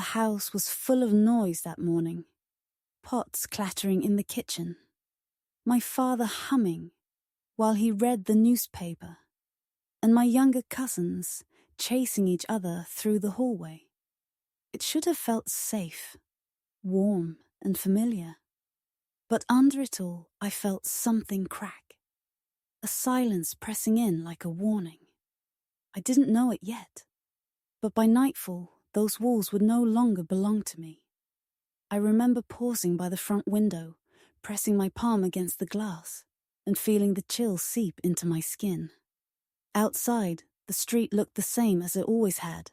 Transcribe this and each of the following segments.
The house was full of noise that morning. Pots clattering in the kitchen. My father humming while he read the newspaper. And my younger cousins chasing each other through the hallway. It should have felt safe, warm and familiar. But under it all, I felt something crack. A silence pressing in like a warning. I didn't know it yet. But by nightfall, those walls would no longer belong to me. I remember pausing by the front window, pressing my palm against the glass, and feeling the chill seep into my skin. Outside, the street looked the same as it always had.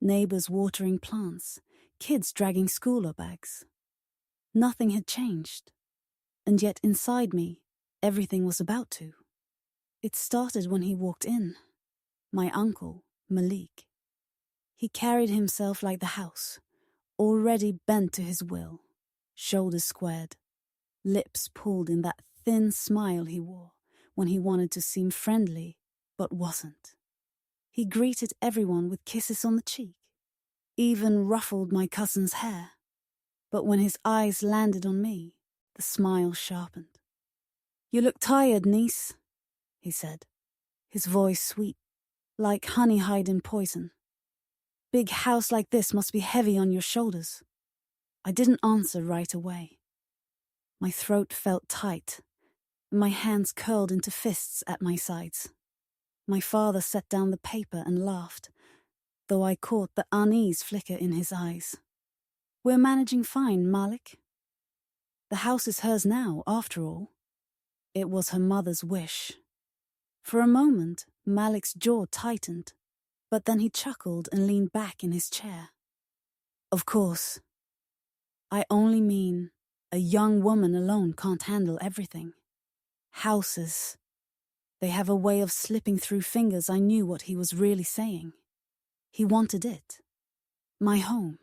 Neighbors watering plants, kids dragging schooler bags. Nothing had changed. And yet inside me, everything was about to. It started when he walked in. My uncle, Malik. He carried himself like the house, already bent to his will, shoulders squared, lips pulled in that thin smile he wore when he wanted to seem friendly but wasn't. He greeted everyone with kisses on the cheek, even ruffled my cousin's hair. But when his eyes landed on me, the smile sharpened. "You look tired, niece," he said, his voice sweet, like honey hiding poison. "Big house like this must be heavy on your shoulders." I didn't answer right away. My throat felt tight, and my hands curled into fists at my sides. My father set down the paper and laughed, though I caught the unease flicker in his eyes. "We're managing fine, Malik. The house is hers now, after all." It was her mother's wish. For a moment, Malik's jaw tightened, but then he chuckled and leaned back in his chair. "Of course. I only mean a young woman alone can't handle everything. Houses. They have a way of slipping through fingers." I knew what he was really saying. He wanted it. My home.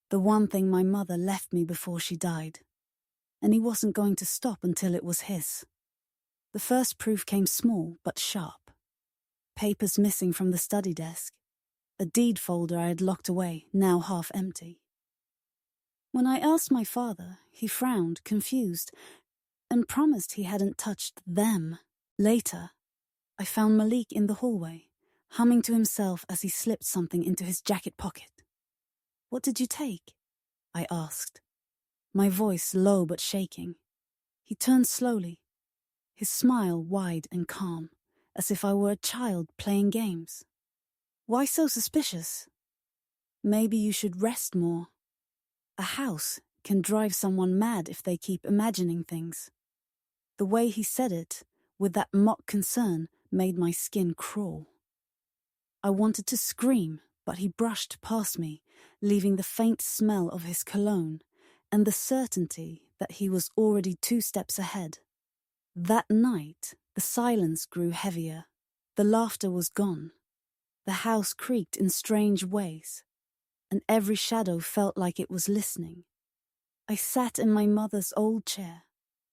The one thing my mother left me before she died. And he wasn't going to stop until it was his. The first proof came small but sharp. Papers missing from the study desk. A deed folder I had locked away, now half empty. When I asked my father, he frowned, confused, and promised he hadn't touched them. Later, I found Malik in the hallway, humming to himself as he slipped something into his jacket pocket. "What did you take?" I asked, my voice low but shaking. He turned slowly, his smile wide and calm, as if I were a child playing games. "Why so suspicious? Maybe you should rest more. A house can drive someone mad if they keep imagining things." The way he said it, with that mock concern, made my skin crawl. I wanted to scream, but he brushed past me, leaving the faint smell of his cologne and the certainty that he was already 2 steps ahead. That night, the silence grew heavier. The laughter was gone. The house creaked in strange ways, and every shadow felt like it was listening. I sat in my mother's old chair,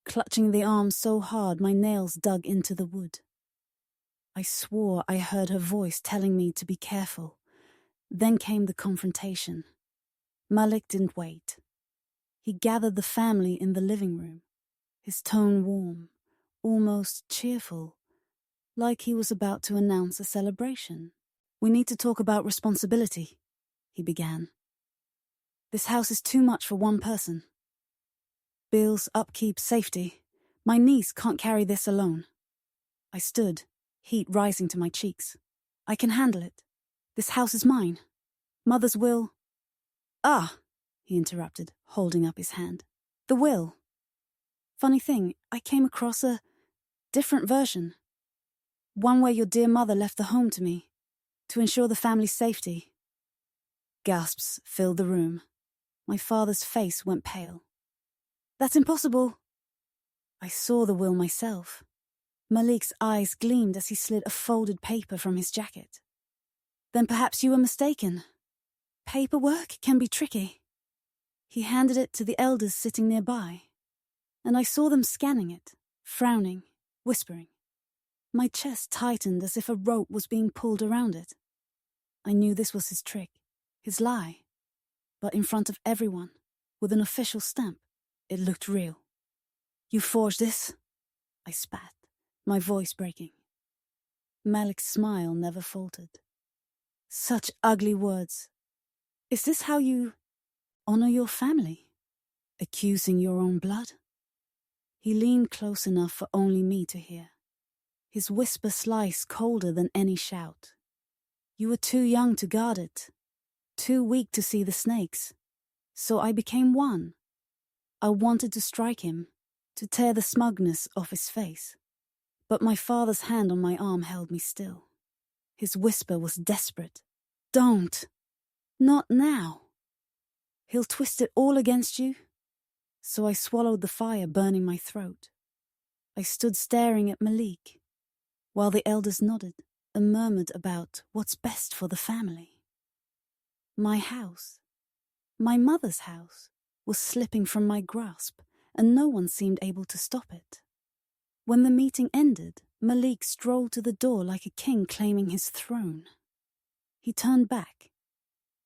clutching the arm so hard my nails dug into the wood. I swore I heard her voice telling me to be careful. Then came the confrontation. Malik didn't wait. He gathered the family in the living room, his tone warm, almost cheerful, like he was about to announce a celebration. "We need to talk about responsibility," he began. "This house is too much for one person. Bills, upkeep, safety. My niece can't carry this alone." I stood, heat rising to my cheeks. "I can handle it. This house is mine. Mother's will—" "Ah," he interrupted, holding up his hand. "The will. Funny thing, I came across a different version. One where your dear mother left the home to me, to ensure the family's safety." Gasps filled the room. My father's face went pale. "That's impossible." I saw the will myself. Malik's eyes gleamed as he slid a folded paper from his jacket. "Then perhaps you were mistaken. Paperwork can be tricky." He handed it to the elders sitting nearby, and I saw them scanning it, frowning, whispering. My chest tightened as if a rope was being pulled around it. I knew this was his trick, his lie. but in front of everyone, with an official stamp, it looked real. "You forged this?" I spat, my voice breaking. Malik's smile never faltered. "Such ugly words. Is this how you honor your family? Accusing your own blood?" He leaned close enough for only me to hear. His whisper sliced colder than any shout. "You were too young to guard it, too weak to see the snakes. So I became one. I wanted to strike him, to tear the smugness off his face. But my father's hand on my arm held me still. His whisper was desperate. "Don't. Not now. He'll twist it all against you." So I swallowed the fire burning my throat. I stood staring at Malik, while the elders nodded and murmured about what's best for the family. My house, my mother's house, was slipping from my grasp, and no one seemed able to stop it. When the meeting ended, Malik strolled to the door like a king claiming his throne. He turned back,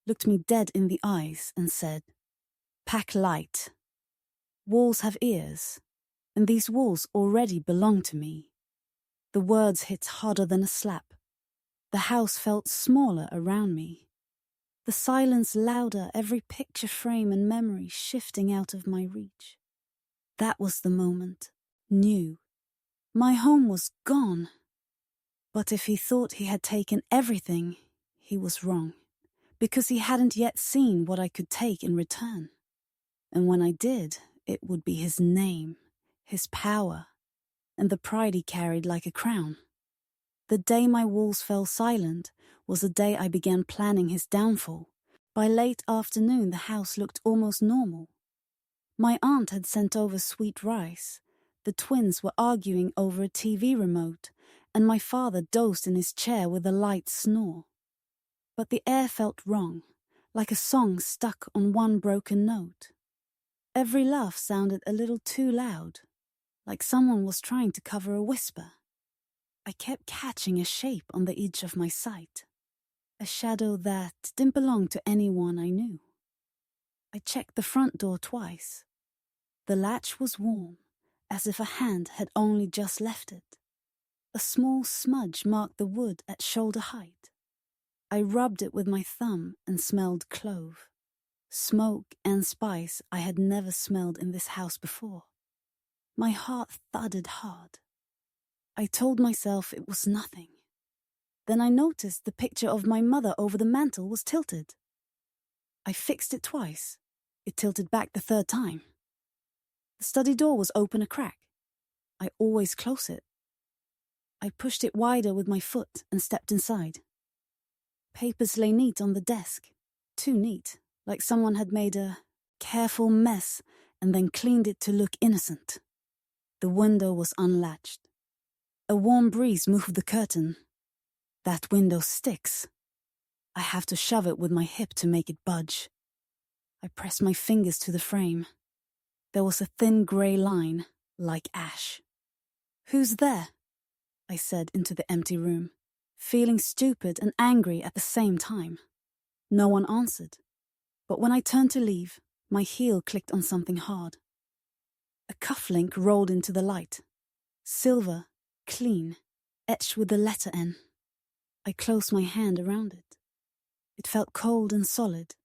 looked me dead in the eyes, and said, "Pack light. Walls have ears, and these walls already belong to me." The words hit harder than a slap. The house felt smaller around me. The silence louder, every picture frame and memory shifting out of my reach. That was the moment. New. My home was gone. But if he thought he had taken everything, he was wrong, because he hadn't yet seen what I could take in return. And when I did, it would be his name, his power, and the pride he carried like a crown. The day my walls fell silent was the day I began planning his downfall. By late afternoon, the house looked almost normal. My aunt had sent over sweet rice. The twins were arguing over a TV remote, and my father dozed in his chair with a light snore. But the air felt wrong, like a song stuck on one broken note. Every laugh sounded a little too loud, like someone was trying to cover a whisper. I kept catching a shape on the edge of my sight, a shadow that didn't belong to anyone I knew. I checked the front door twice. The latch was warm, as if a hand had only just left it. A small smudge marked the wood at shoulder height. I rubbed it with my thumb and smelled clove. Smoke and spice I had never smelled in this house before. My heart thudded hard. I told myself it was nothing. Then I noticed the picture of my mother over the mantel was tilted. I fixed it twice. It tilted back the third time. The study door was open a crack. I always close it. I pushed it wider with my foot and stepped inside. Papers lay neat on the desk, too neat, like someone had made a careful mess and then cleaned it to look innocent. The window was unlatched. A warm breeze moved the curtain. That window sticks. I have to shove it with my hip to make it budge. I pressed my fingers to the frame. There was a thin grey line, like ash. "Who's there?" I said into the empty room, feeling stupid and angry at the same time. No one answered, but when I turned to leave, my heel clicked on something hard. A cufflink rolled into the light. Silver, clean, etched with the letter N. I closed my hand around it. It felt cold and solid,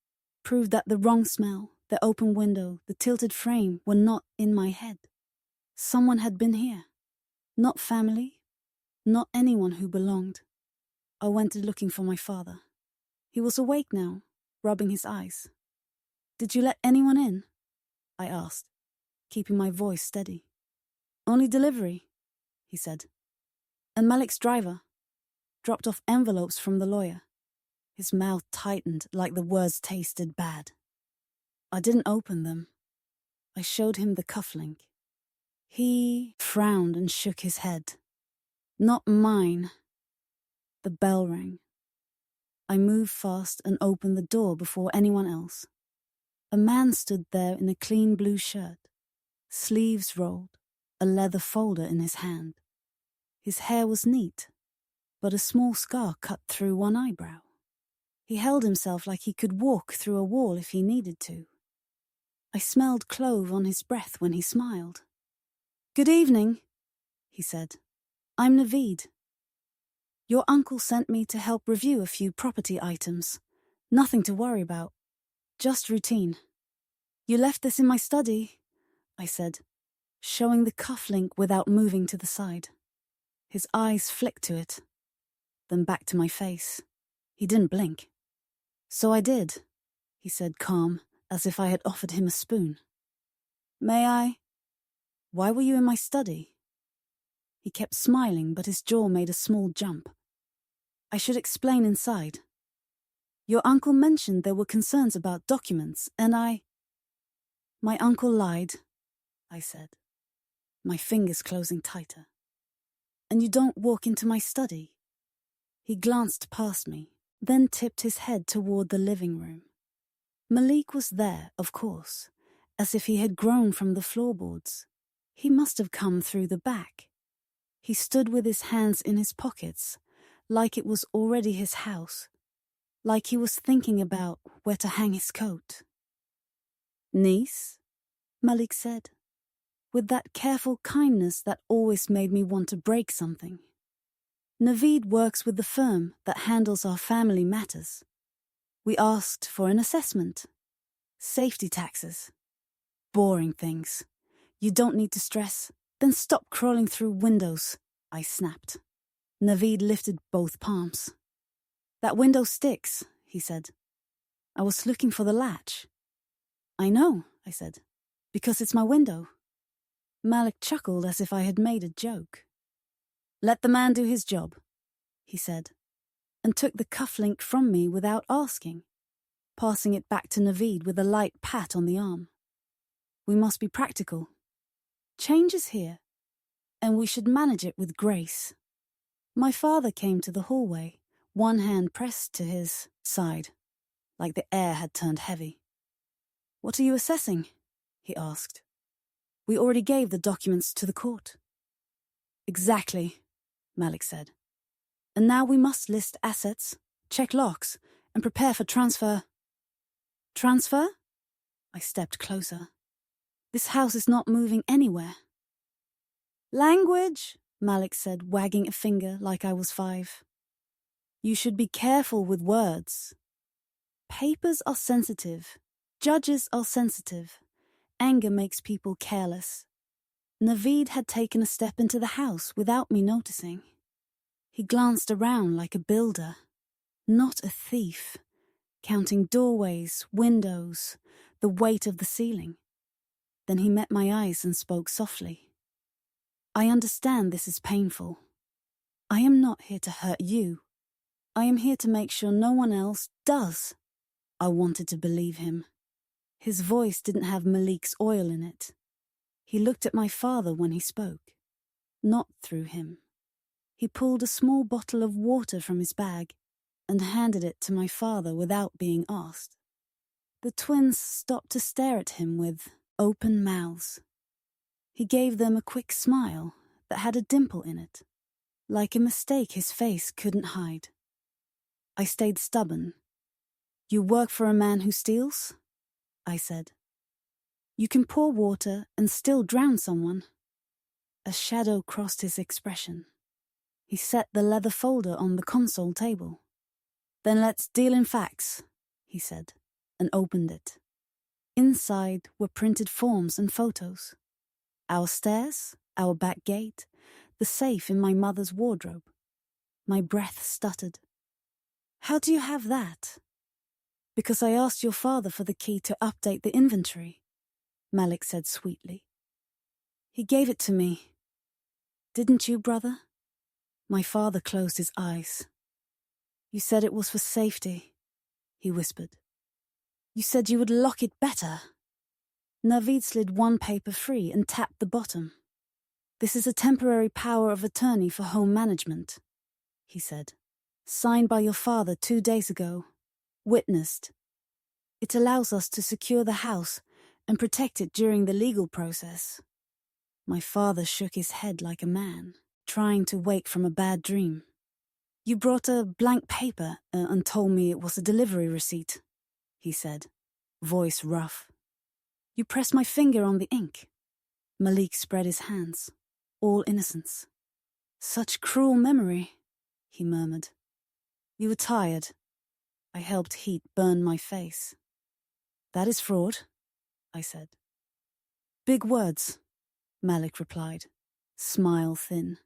proved that the wrong smell, the open window, the tilted frame were not in my head. Someone had been here. Not family, not anyone who belonged. I went looking for my father. He was awake now, rubbing his eyes. "Did you let anyone in?" I asked, keeping my voice steady. "Only delivery," he said. "And Malik's driver. Dropped off envelopes from the lawyer." His mouth tightened like the words tasted bad. I didn't open them. I showed him the cufflink. He frowned and shook his head. "Not mine." The bell rang. I moved fast and opened the door before anyone else. A man stood there in a clean blue shirt, sleeves rolled, a leather folder in his hand. His hair was neat, but a small scar cut through one eyebrow. He held himself like he could walk through a wall if he needed to. I smelled clove on his breath when he smiled. "Good evening," he said. "I'm Naveed. Your uncle sent me to help review a few property items. Nothing to worry about. Just routine." "You left this in my study," I said, showing the cufflink without moving to the side. His eyes flicked to it, then back to my face. He didn't blink. "So I did," he said, calm, as if I had offered him a spoon. "May I? Why were you in my study?" He kept smiling, but his jaw made a small jump. "I should explain inside. Your uncle mentioned there were concerns about documents, and My uncle lied," I said, my fingers closing tighter. "And you don't walk into my study." He glanced past me, then tipped his head toward the living room. Malik was there, of course, as if he had grown from the floorboards. He must have come through the back. He stood with his hands in his pockets, like it was already his house, like he was thinking about where to hang his coat. "Niece?" Malik said, with that careful kindness that always made me want to break something. "Naveed works with the firm that handles our family matters. We asked for an assessment. Safety taxes. Boring things. You don't need to stress. Then stop crawling through windows," I snapped. Naveed lifted both palms. "That window sticks," he said. "I was looking for the latch." "I know," I said, "because it's my window." Malik chuckled as if I had made a joke. "Let the man do his job," he said, and took the cufflink from me without asking, passing it back to Naveed with a light pat on the arm. "We must be practical. Change is here, and we should manage it with grace." My father came to the hallway, one hand pressed to his side, like the air had turned heavy. "What are you assessing?" he asked. "We already gave the documents to the court." "Exactly," Malik said. "And now we must list assets, check locks, and prepare for transfer." "Transfer?" I stepped closer. "This house is not moving anywhere." "Language," Malik said, wagging a finger like I was 5. "You should be careful with words. Papers are sensitive. Judges are sensitive. Anger makes people careless." Naveed had taken a step into the house without me noticing. He glanced around like a builder, not a thief, counting doorways, windows, the weight of the ceiling. Then he met my eyes and spoke softly. "I understand this is painful. I am not here to hurt you. I am here to make sure no one else does." I wanted to believe him. His voice didn't have Malik's oil in it. He looked at my father when he spoke, not through him. He pulled a small bottle of water from his bag and handed it to my father without being asked. The twins stopped to stare at him with open mouths. He gave them a quick smile that had a dimple in it, like a mistake his face couldn't hide. I stayed stubborn. "You work for a man who steals?" I said. "You can pour water and still drown someone." A shadow crossed his expression. He set the leather folder on the console table. "Then let's deal in facts," he said, and opened it. Inside were printed forms and photos. Our stairs, our back gate, the safe in my mother's wardrobe. My breath stuttered. "How do you have that?" "Because I asked your father for the key to update the inventory," Malik said sweetly. "He gave it to me. Didn't you, brother?" My father closed his eyes. "You said it was for safety," he whispered. "You said you would lock it better." Naveed slid one paper free and tapped the bottom. "This is a temporary power of attorney for home management," he said. "Signed by your father 2 days ago. Witnessed. It allows us to secure the house and protect it during the legal process." My father shook his head like a man trying to wake from a bad dream. You brought a blank paper and told me it was a delivery receipt, he said, voice rough. You pressed my finger on the ink. Malik spread his hands, all innocence. Such cruel memory, he murmured. You were tired. I helped heat burn my face. That is fraud, I said. Big words, Malik replied, smile thin.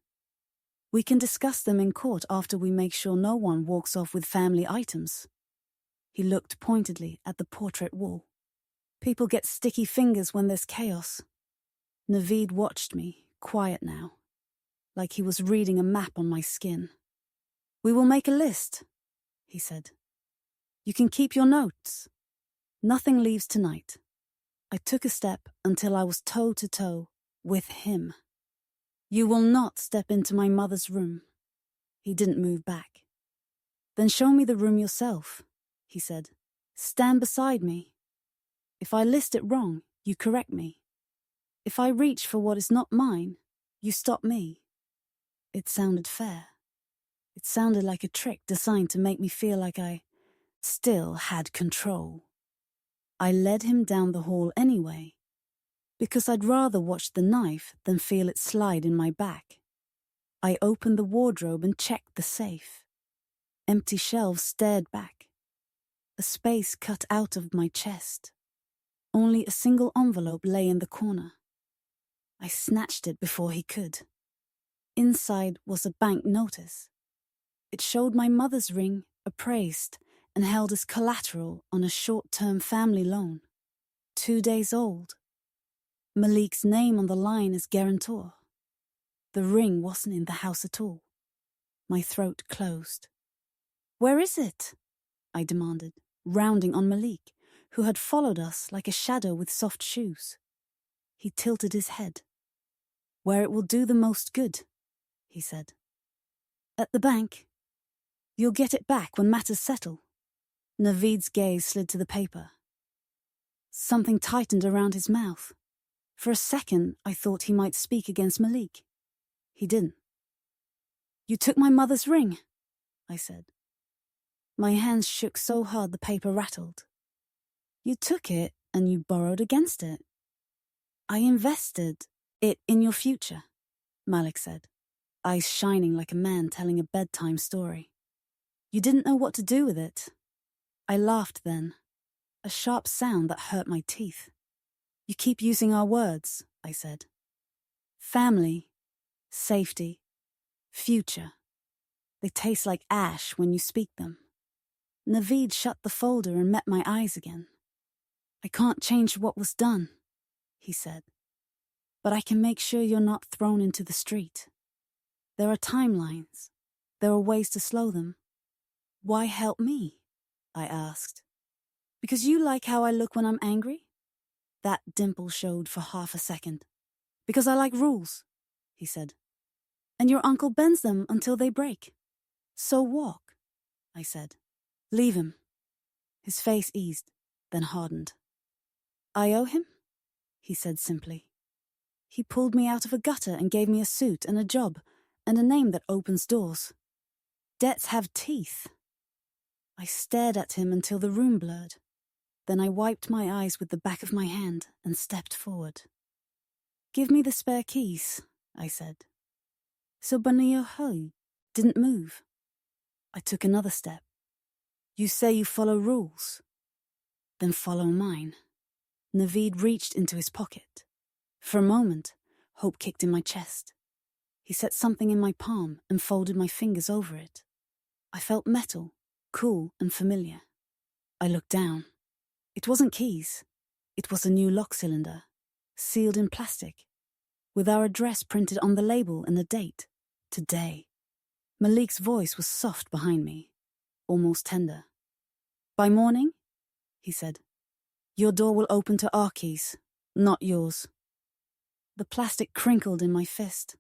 We can discuss them in court after we make sure no one walks off with family items. He looked pointedly at the portrait wall. People get sticky fingers when there's chaos. Naveed watched me, quiet now, like he was reading a map on my skin. We will make a list, he said. You can keep your notes. Nothing leaves tonight. I took a step until I was toe to toe with him. You will not step into my mother's room. He didn't move back. Then show me the room yourself, he said. Stand beside me. If I list it wrong, you correct me. If I reach for what is not mine, you stop me. It sounded fair. It sounded like a trick designed to make me feel like I still had control. I led him down the hall anyway, because I'd rather watch the knife than feel it slide in my back. I opened the wardrobe and checked the safe. Empty shelves stared back. A space cut out of my chest. Only a single envelope lay in the corner. I snatched it before he could. Inside was a bank notice. It showed my mother's ring, appraised, and held as collateral on a short-term family loan. 2 days old. Malik's name on the line as guarantor. The ring wasn't in the house at all. My throat closed. Where is it? I demanded, rounding on Malik, who had followed us like a shadow with soft shoes. He tilted his head. Where it will do the most good, he said. At the bank. You'll get it back when matters settle. Naveed's gaze slid to the paper. Something tightened around his mouth. For a second, I thought he might speak against Malik. He didn't. You took my mother's ring, I said. My hands shook so hard the paper rattled. You took it and you borrowed against it. I invested it in your future, Malik said, eyes shining like a man telling a bedtime story. You didn't know what to do with it. I laughed then, a sharp sound that hurt my teeth. You keep using our words, I said. Family, safety, future. They taste like ash when you speak them. Naveed shut the folder and met my eyes again. I can't change what was done, he said. But I can make sure you're not thrown into the street. There are timelines. There are ways to slow them. Why help me? I asked. Because you like how I look when I'm angry? That dimple showed for half a second. Because I like rules, he said. And your uncle bends them until they break. So walk, I said. Leave him. His face eased, then hardened. I owe him? He said simply. He pulled me out of a gutter and gave me a suit and a job and a name that opens doors. Debts have teeth. I stared at him until the room blurred. Then I wiped my eyes with the back of my hand and stepped forward. Give me the spare keys, I said. So Banayoho didn't move. I took another step. You say you follow rules. Then follow mine. Naveed reached into his pocket. For a moment, hope kicked in my chest. He set something in my palm and folded my fingers over it. I felt metal, cool and familiar. I looked down. It wasn't keys. It was a new lock cylinder, sealed in plastic, with our address printed on the label and the date. Today. Malik's voice was soft behind me, almost tender. By morning, he said, your door will open to our keys, not yours. The plastic crinkled in my fist.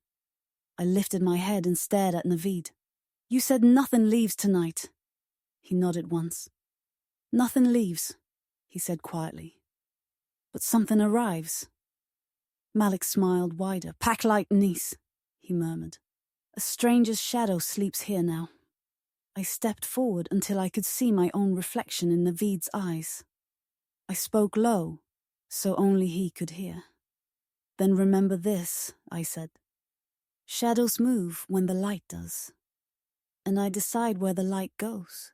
I lifted my head and stared at Naveed. You said nothing leaves tonight. He nodded once. Nothing leaves, he said quietly. But something arrives. Malik smiled wider. Pack light, niece, he murmured. A stranger's shadow sleeps here now. I stepped forward until I could see my own reflection in Naveed's eyes. I spoke low, so only he could hear. "Then remember this," I said. "Shadows move when the light does, and I decide where the light goes."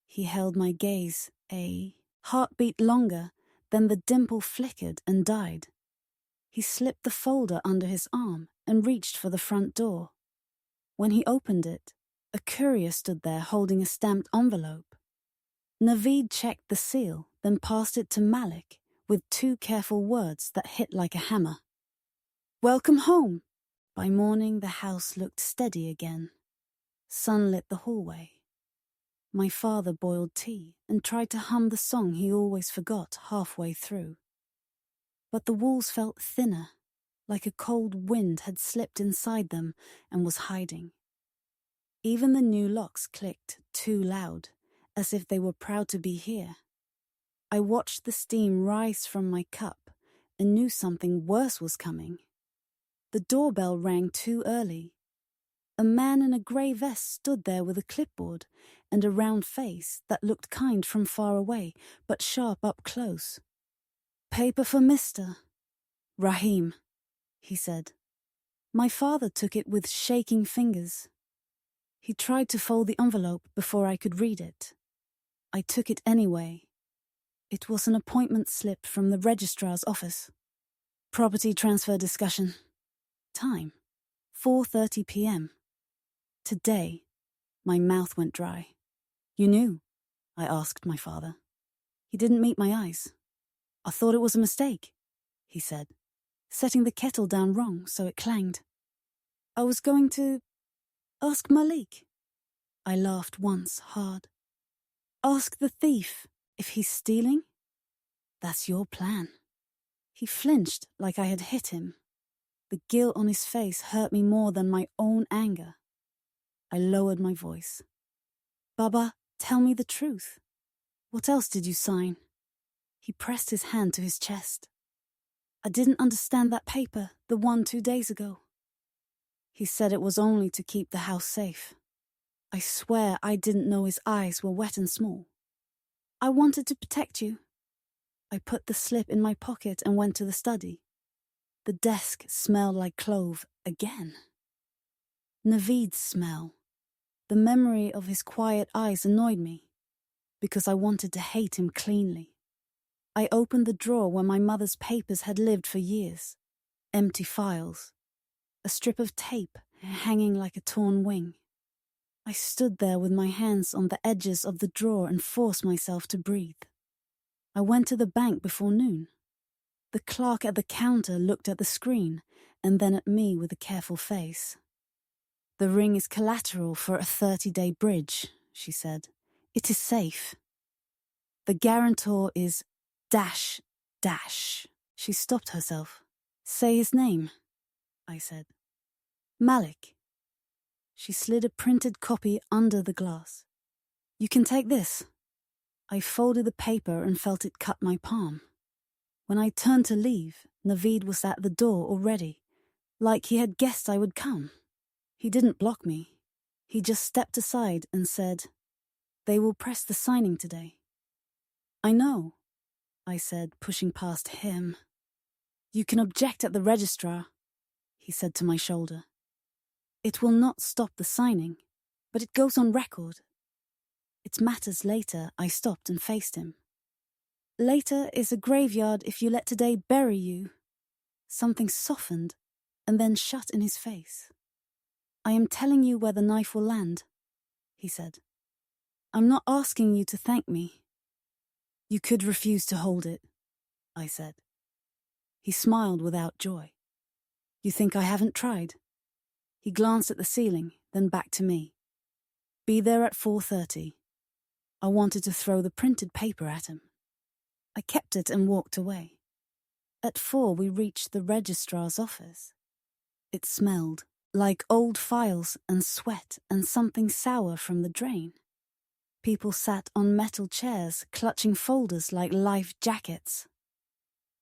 He held my gaze a heartbeat longer, then the dimple flickered and died. He slipped the folder under his arm and reached for the front door. When he opened it, a courier stood there holding a stamped envelope. Naveed checked the seal, then passed it to Malik with 2 careful words that hit like a hammer. "Welcome home." By morning, the house looked steady again. Sun lit the hallway. My father boiled tea and tried to hum the song he always forgot halfway through. But the walls felt thinner, like a cold wind had slipped inside them and was hiding. Even the new locks clicked too loud, as if they were proud to be here. I watched the steam rise from my cup and knew something worse was coming. The doorbell rang too early. A man in a grey vest stood there with a clipboard and a round face that looked kind from far away, but sharp up close. "Paper for Mr. Rahim," he said. My father took it with shaking fingers. He tried to fold the envelope before I could read it. I took it anyway. It was an appointment slip from the registrar's office. Property transfer discussion. Time, 4:30 p.m. Today, my mouth went dry. "You knew?" I asked my father. He didn't meet my eyes. "I thought it was a mistake," he said, setting the kettle down wrong so it clanged. "I was going to ask Malik." I laughed once hard. "Ask the thief if he's stealing?" "That's your plan." He flinched like I had hit him. The guilt on his face hurt me more than my own anger. I lowered my voice. "Baba, tell me the truth. What else did you sign?" He pressed his hand to his chest. "I didn't understand that paper, the one 2 days ago." He said it was only to keep the house safe. I swear I didn't know his eyes were wet and small. "I wanted to protect you." I put the slip in my pocket and went to the study. The desk smelled like clove again. Naveed's smell. The memory of his quiet eyes annoyed me, because I wanted to hate him cleanly. I opened the drawer where my mother's papers had lived for years. Empty files. A strip of tape hanging like a torn wing. I stood there with my hands on the edges of the drawer and forced myself to breathe. I went to the bank before noon. The clerk at the counter looked at the screen and then at me with a careful face. "The ring is collateral for a 30-day bridge," she said. "It is safe. The guarantor is dash, dash." She stopped herself. "Say his name," I said. "Malik." She slid a printed copy under the glass. "You can take this." I folded the paper and felt it cut my palm. When I turned to leave, Naveed was at the door already, like he had guessed I would come. He didn't block me. He just stepped aside and said, "They will press the signing today." "I know," I said, pushing past him. "You can object at the registrar," he said to my shoulder. "It will not stop the signing, but it goes on record." "It matters later," I stopped and faced him. "Later is a graveyard if you let today bury you." Something softened and then shut in his face. "I am telling you where the knife will land," he said. "I'm not asking you to thank me." "You could refuse to hold it," I said. He smiled without joy. "You think I haven't tried?" He glanced at the ceiling, then back to me. "Be there at 4:30. I wanted to throw the printed paper at him. I kept it and walked away. At 4 we reached the registrar's office. It smelled like old files and sweat and something sour from the drain. People sat on metal chairs, clutching folders like life jackets.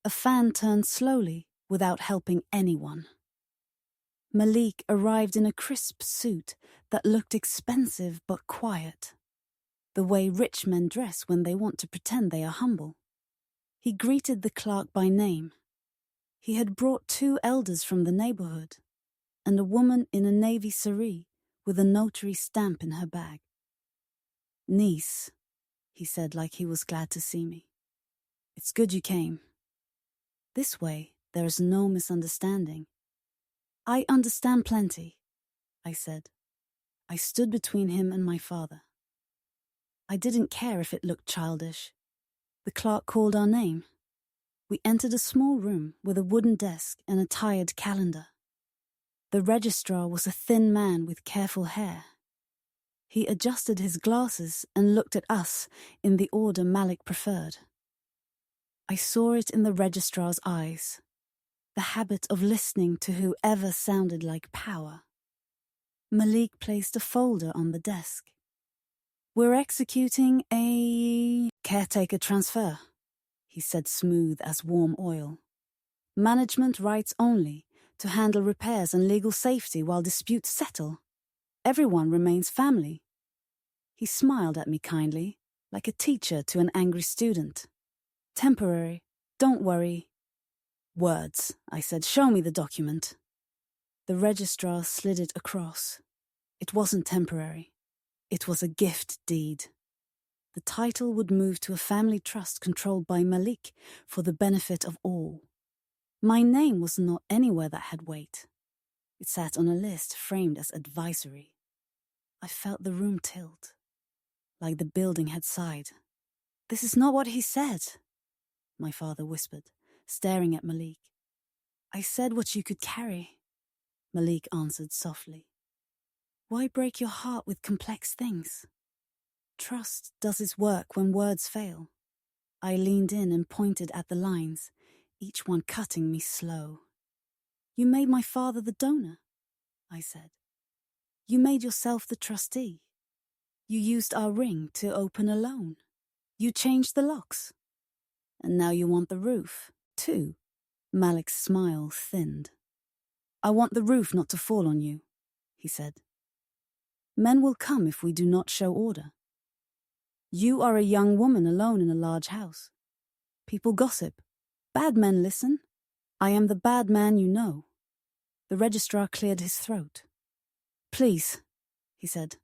A fan turned slowly without helping anyone. Malik arrived in a crisp suit that looked expensive but quiet, the way rich men dress when they want to pretend they are humble. He greeted the clerk by name. He had brought 2 elders from the neighborhood, and a woman in a navy saree with a notary stamp in her bag. "Niece," he said like he was glad to see me. "It's good you came. This way, there is no misunderstanding." "I understand plenty," I said. I stood between him and my father. I didn't care if it looked childish. The clerk called our name. We entered a small room with a wooden desk and a tired calendar. The registrar was a thin man with careful hair. He adjusted his glasses and looked at us in the order Malik preferred. I saw it in the registrar's eyes, the habit of listening to whoever sounded like power. Malik placed a folder on the desk. "We're executing a caretaker transfer," he said, smooth as warm oil. "Management rights only, to handle repairs and legal safety while disputes settle. Everyone remains family." He smiled at me kindly, like a teacher to an angry student. "Temporary. Don't worry." "Words," I said. "Show me the document." The registrar slid it across. It wasn't temporary. It was a gift deed. The title would move to a family trust controlled by Malik for the benefit of all. My name was not anywhere that had weight. It sat on a list framed as advisory. I felt the room tilt, like the building had sighed. "This is not what he said," my father whispered, staring at Malik. "I said what you could carry," Malik answered softly. "Why break your heart with complex things? Trust does its work when words fail." I leaned in and pointed at the lines, each one cutting me slow. "You made my father the donor," I said. "You made yourself the trustee. You used our ring to open a loan. You changed the locks. And now you want the roof, too." Malik's smile thinned. "I want the roof not to fall on you," he said. "Men will come if we do not show order. You are a young woman alone in a large house. People gossip. Bad men listen. I am the bad man you know." The registrar cleared his throat. "Please," he said,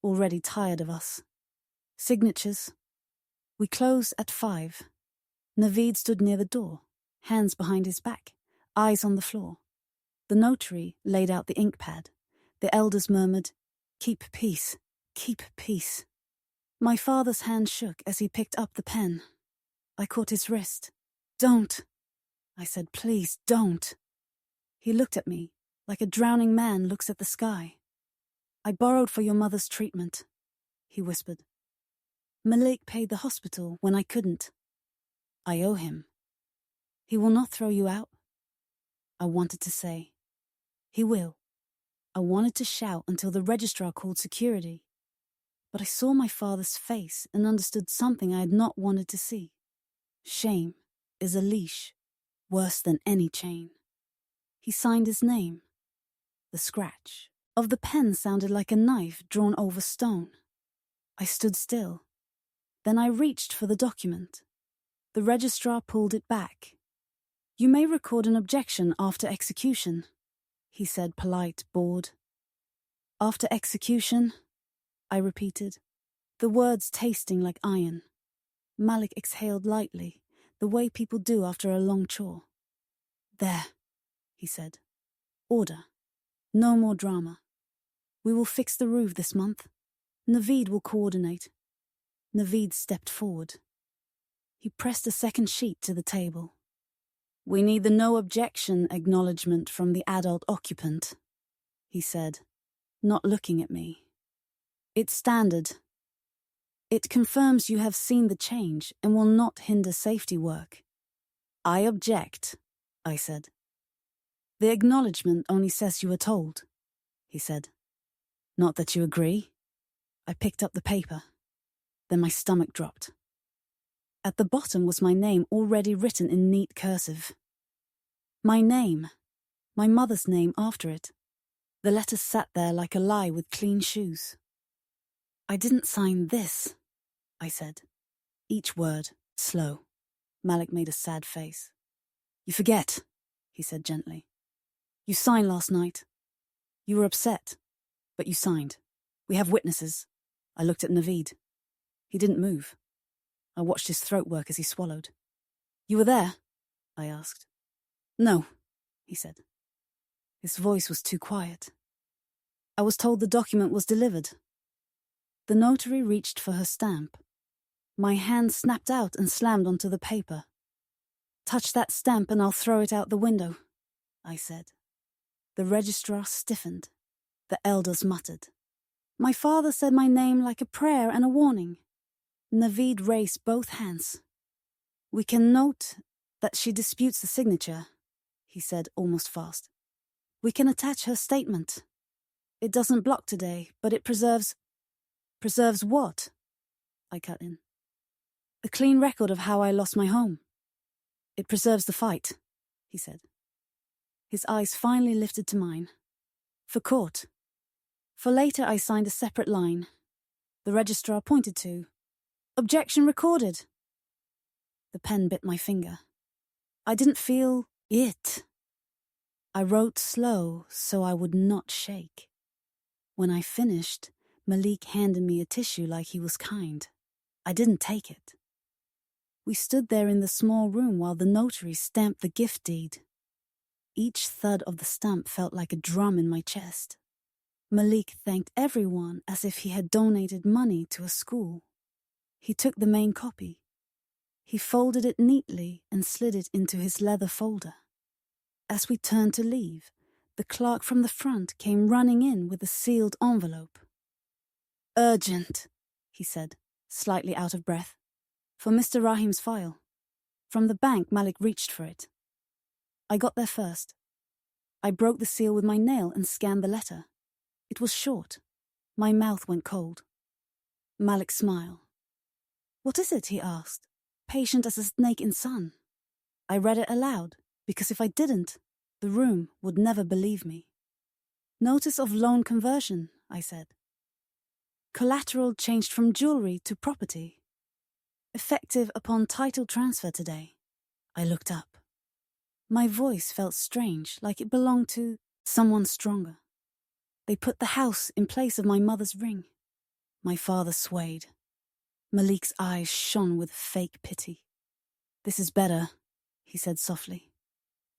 already tired of us. "Signatures." We closed at 5. Naveed stood near the door, hands behind his back, eyes on the floor. The notary laid out the ink pad. The elders murmured, "Keep peace, keep peace." My father's hand shook as he picked up the pen. I caught his wrist. "Don't," I said, "please don't." He looked at me like a drowning man looks at the sky. "I borrowed for your mother's treatment," he whispered. "Malik paid the hospital when I couldn't. I owe him. He will not throw you out." I wanted to say, "He will." I wanted to shout until the registrar called security. But I saw my father's face and understood something I had not wanted to see. Shame is a leash, worse than any chain. He signed his name. The scratch of the pen sounded like a knife drawn over stone. I stood still. Then I reached for the document. The registrar pulled it back. "You may record an objection after execution," he said, polite, bored. "After execution," I repeated, the words tasting like iron. Malik exhaled lightly, the way people do after a long chore. "There," he said. "Order. No more drama. We will fix the roof this month. Naveed will coordinate." Naveed stepped forward. He pressed a second sheet to the table. "We need the no objection acknowledgement from the adult occupant," he said, not looking at me. "It's standard. It confirms you have seen the change and will not hinder safety work." "I object," I said. "The acknowledgement only says you were told," he said. "Not that you agree?" I picked up the paper. Then my stomach dropped. At the bottom was my name already written in neat cursive. My name, my mother's name after it. The letter sat there like a lie with clean shoes. "I didn't sign this," I said. Each word, slow. Malik made a sad face. "You forget," he said gently. "You signed last night. You were upset, but you signed. We have witnesses." I looked at Naveed. He didn't move. I watched his throat work as he swallowed. "You were there?" I asked. "No," he said. His voice was too quiet. "I was told the document was delivered." The notary reached for her stamp. My hand snapped out and slammed onto the paper. "Touch that stamp and I'll throw it out the window," I said. The registrar stiffened. The elders muttered. My father said my name like a prayer and a warning. Naveed raised both hands. "We can note that she disputes the signature," he said almost fast. "We can attach her statement. It doesn't block today, but it preserves..." "Preserves what?" I cut in. "A clean record of how I lost my home. It preserves the fight," he said. His eyes finally lifted to mine. "For court. For later I signed a separate line. The registrar pointed to, 'Objection recorded.'" The pen bit my finger. I didn't feel it. I wrote slow so I would not shake. When I finished, Malik handed me a tissue like he was kind. I didn't take it. We stood there in the small room while the notary stamped the gift deed. Each thud of the stamp felt like a drum in my chest. Malik thanked everyone as if he had donated money to a school. He took the main copy. He folded it neatly and slid it into his leather folder. As we turned to leave, the clerk from the front came running in with a sealed envelope. "Urgent," he said, slightly out of breath. "For Mr. Rahim's file." From the bank, Malik reached for it. I got there first. I broke the seal with my nail and scanned the letter. It was short. My mouth went cold. Malik smiled. "What is it?" he asked, patient as a snake in sun. I read it aloud, because if I didn't, the room would never believe me. "Notice of loan conversion," I said. "Collateral changed from jewelry to property. Effective upon title transfer today." I looked up. My voice felt strange, like it belonged to someone stronger. "They put the house in place of my mother's ring." My father swayed. Malik's eyes shone with fake pity. "This is better," he said softly.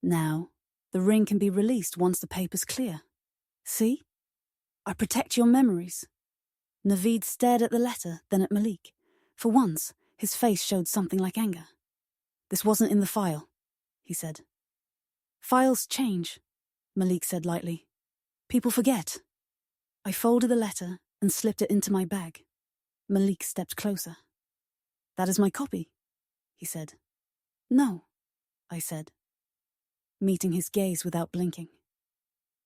"Now, the ring can be released once the paper's clear. See? I protect your memories." Naveed stared at the letter, then at Malik. For once, his face showed something like anger. "This wasn't in the file," he said. "Files change," Malik said lightly. "People forget." I folded the letter and slipped it into my bag. Malik stepped closer. "That is my copy," he said. "No," I said, meeting his gaze without blinking.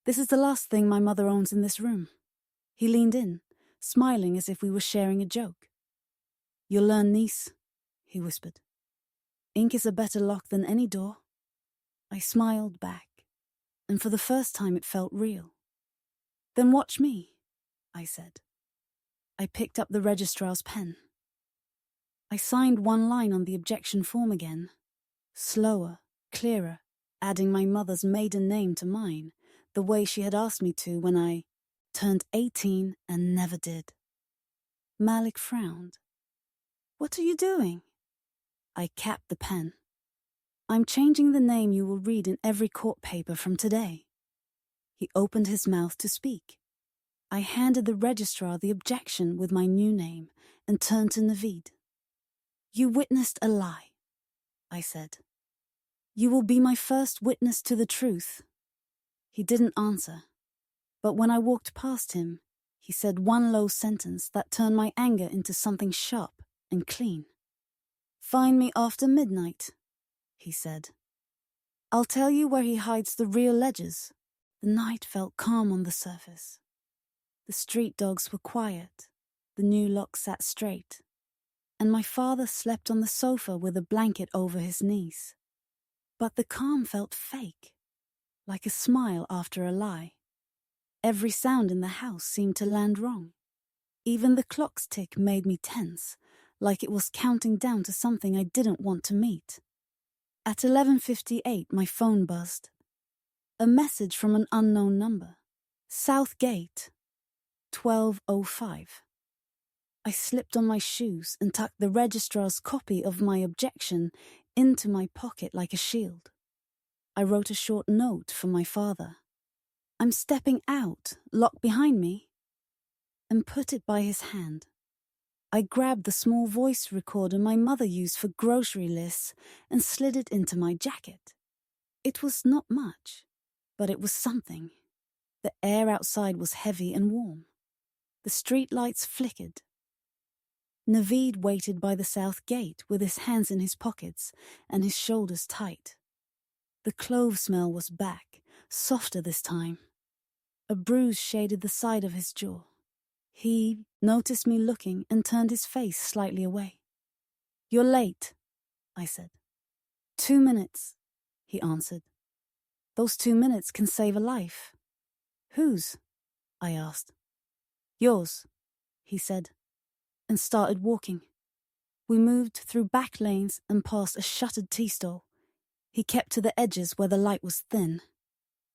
"This is the last thing my mother owns in this room." He leaned in, smiling as if we were sharing a joke. "You'll learn, niece," he whispered. "Ink is a better lock than any door." I smiled back, and for the first time it felt real. "Then watch me," I said. I picked up the registrar's pen. I signed one line on the objection form again, slower, clearer, adding my mother's maiden name to mine, the way she had asked me to when I turned 18 and never did. Malik frowned. "What are you doing?" I capped the pen. "I'm changing the name you will read in every court paper from today." He opened his mouth to speak. I handed the registrar the objection with my new name and turned to Naveed. "You witnessed a lie," I said. "You will be my first witness to the truth." He didn't answer, but when I walked past him, he said one low sentence that turned my anger into something sharp and clean. "Find me after midnight," he said. "I'll tell you where he hides the real ledgers." The night felt calm on the surface. The street dogs were quiet, the new lock sat straight, and my father slept on the sofa with a blanket over his knees. But the calm felt fake, like a smile after a lie. Every sound in the house seemed to land wrong. Even the clock's tick made me tense, like it was counting down to something I didn't want to meet. At 11:58, my phone buzzed. A message from an unknown number. South Gate, 12:05. I slipped on my shoes and tucked the registrar's copy of my objection into my pocket like a shield. I wrote a short note for my father. "I'm stepping out, lock behind me," and put it by his hand. I grabbed the small voice recorder my mother used for grocery lists and slid it into my jacket. It was not much, but it was something. The air outside was heavy and warm. The street lights flickered. Naveed waited by the south gate with his hands in his pockets and his shoulders tight. The clove smell was back, softer this time. A bruise shaded the side of his jaw. He noticed me looking and turned his face slightly away. "You're late," I said. "2 minutes," he answered. "Those 2 minutes can save a life." "Whose?" I asked. "Yours," he said, and started walking. We moved through back lanes and past a shuttered tea stall. He kept to the edges where the light was thin.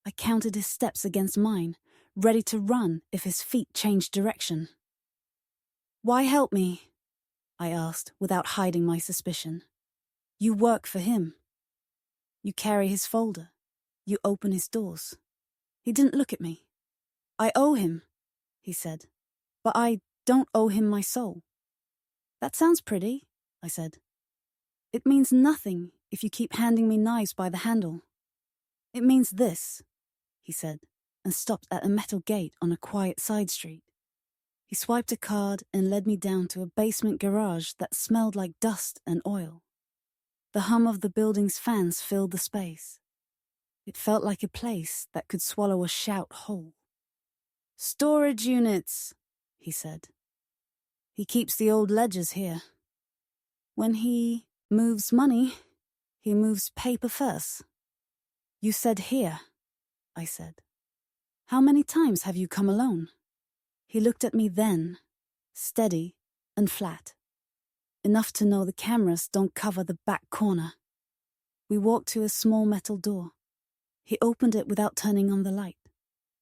I counted his steps against mine, ready to run if his feet changed direction. "Why help me?" I asked, without hiding my suspicion. "You work for him. You carry his folder. You open his doors." He didn't look at me. "I owe him," he said, "but I don't owe him my soul." "That sounds pretty," I said. "It means nothing if you keep handing me knives by the handle." "It means this," he said, and stopped at a metal gate on a quiet side street. He swiped a card and led me down to a basement garage that smelled like dust and oil. The hum of the building's fans filled the space. It felt like a place that could swallow a shout whole. "Storage units," he said. "He keeps the old ledgers here. When he moves money, he moves paper first." "You said here," I said. "How many times have you come alone?" He looked at me then, steady and flat. Enough to know the cameras don't cover the back corner. We walked to a small metal door. He opened it without turning on the light.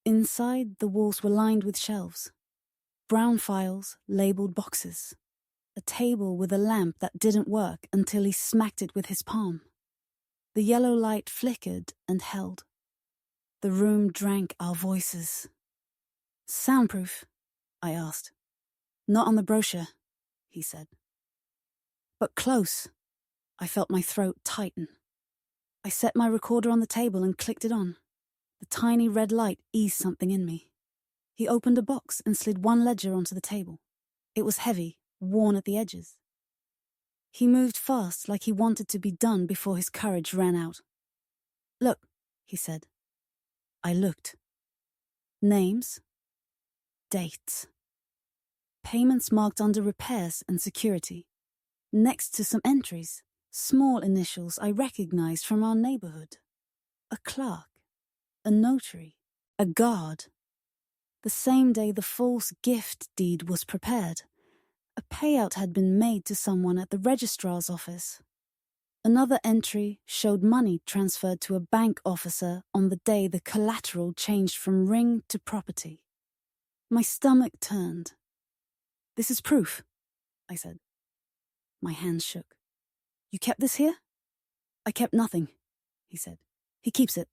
Inside, the walls were lined with shelves. Brown files, labeled boxes. A table with a lamp that didn't work until he smacked it with his palm. The yellow light flickered and held. The room drank our voices. "Soundproof?" I asked. "Not on the brochure," he said. "But close." I felt my throat tighten. I set my recorder on the table and clicked it on. The tiny red light eased something in me. He opened a box and slid one ledger onto the table. It was heavy, worn at the edges. He moved fast, like he wanted to be done before his courage ran out. "Look," he said. I looked. Names. Dates. Payments marked under repairs and security. Next to some entries, small initials I recognized from our neighborhood. A clerk. A notary. A guard. The same day the false gift deed was prepared, a payout had been made to someone at the registrar's office. Another entry showed money transferred to a bank officer on the day the collateral changed from ring to property. My stomach turned. "This is proof," I said. My hands shook. "You kept this here?" "I kept nothing," he said. "He keeps it.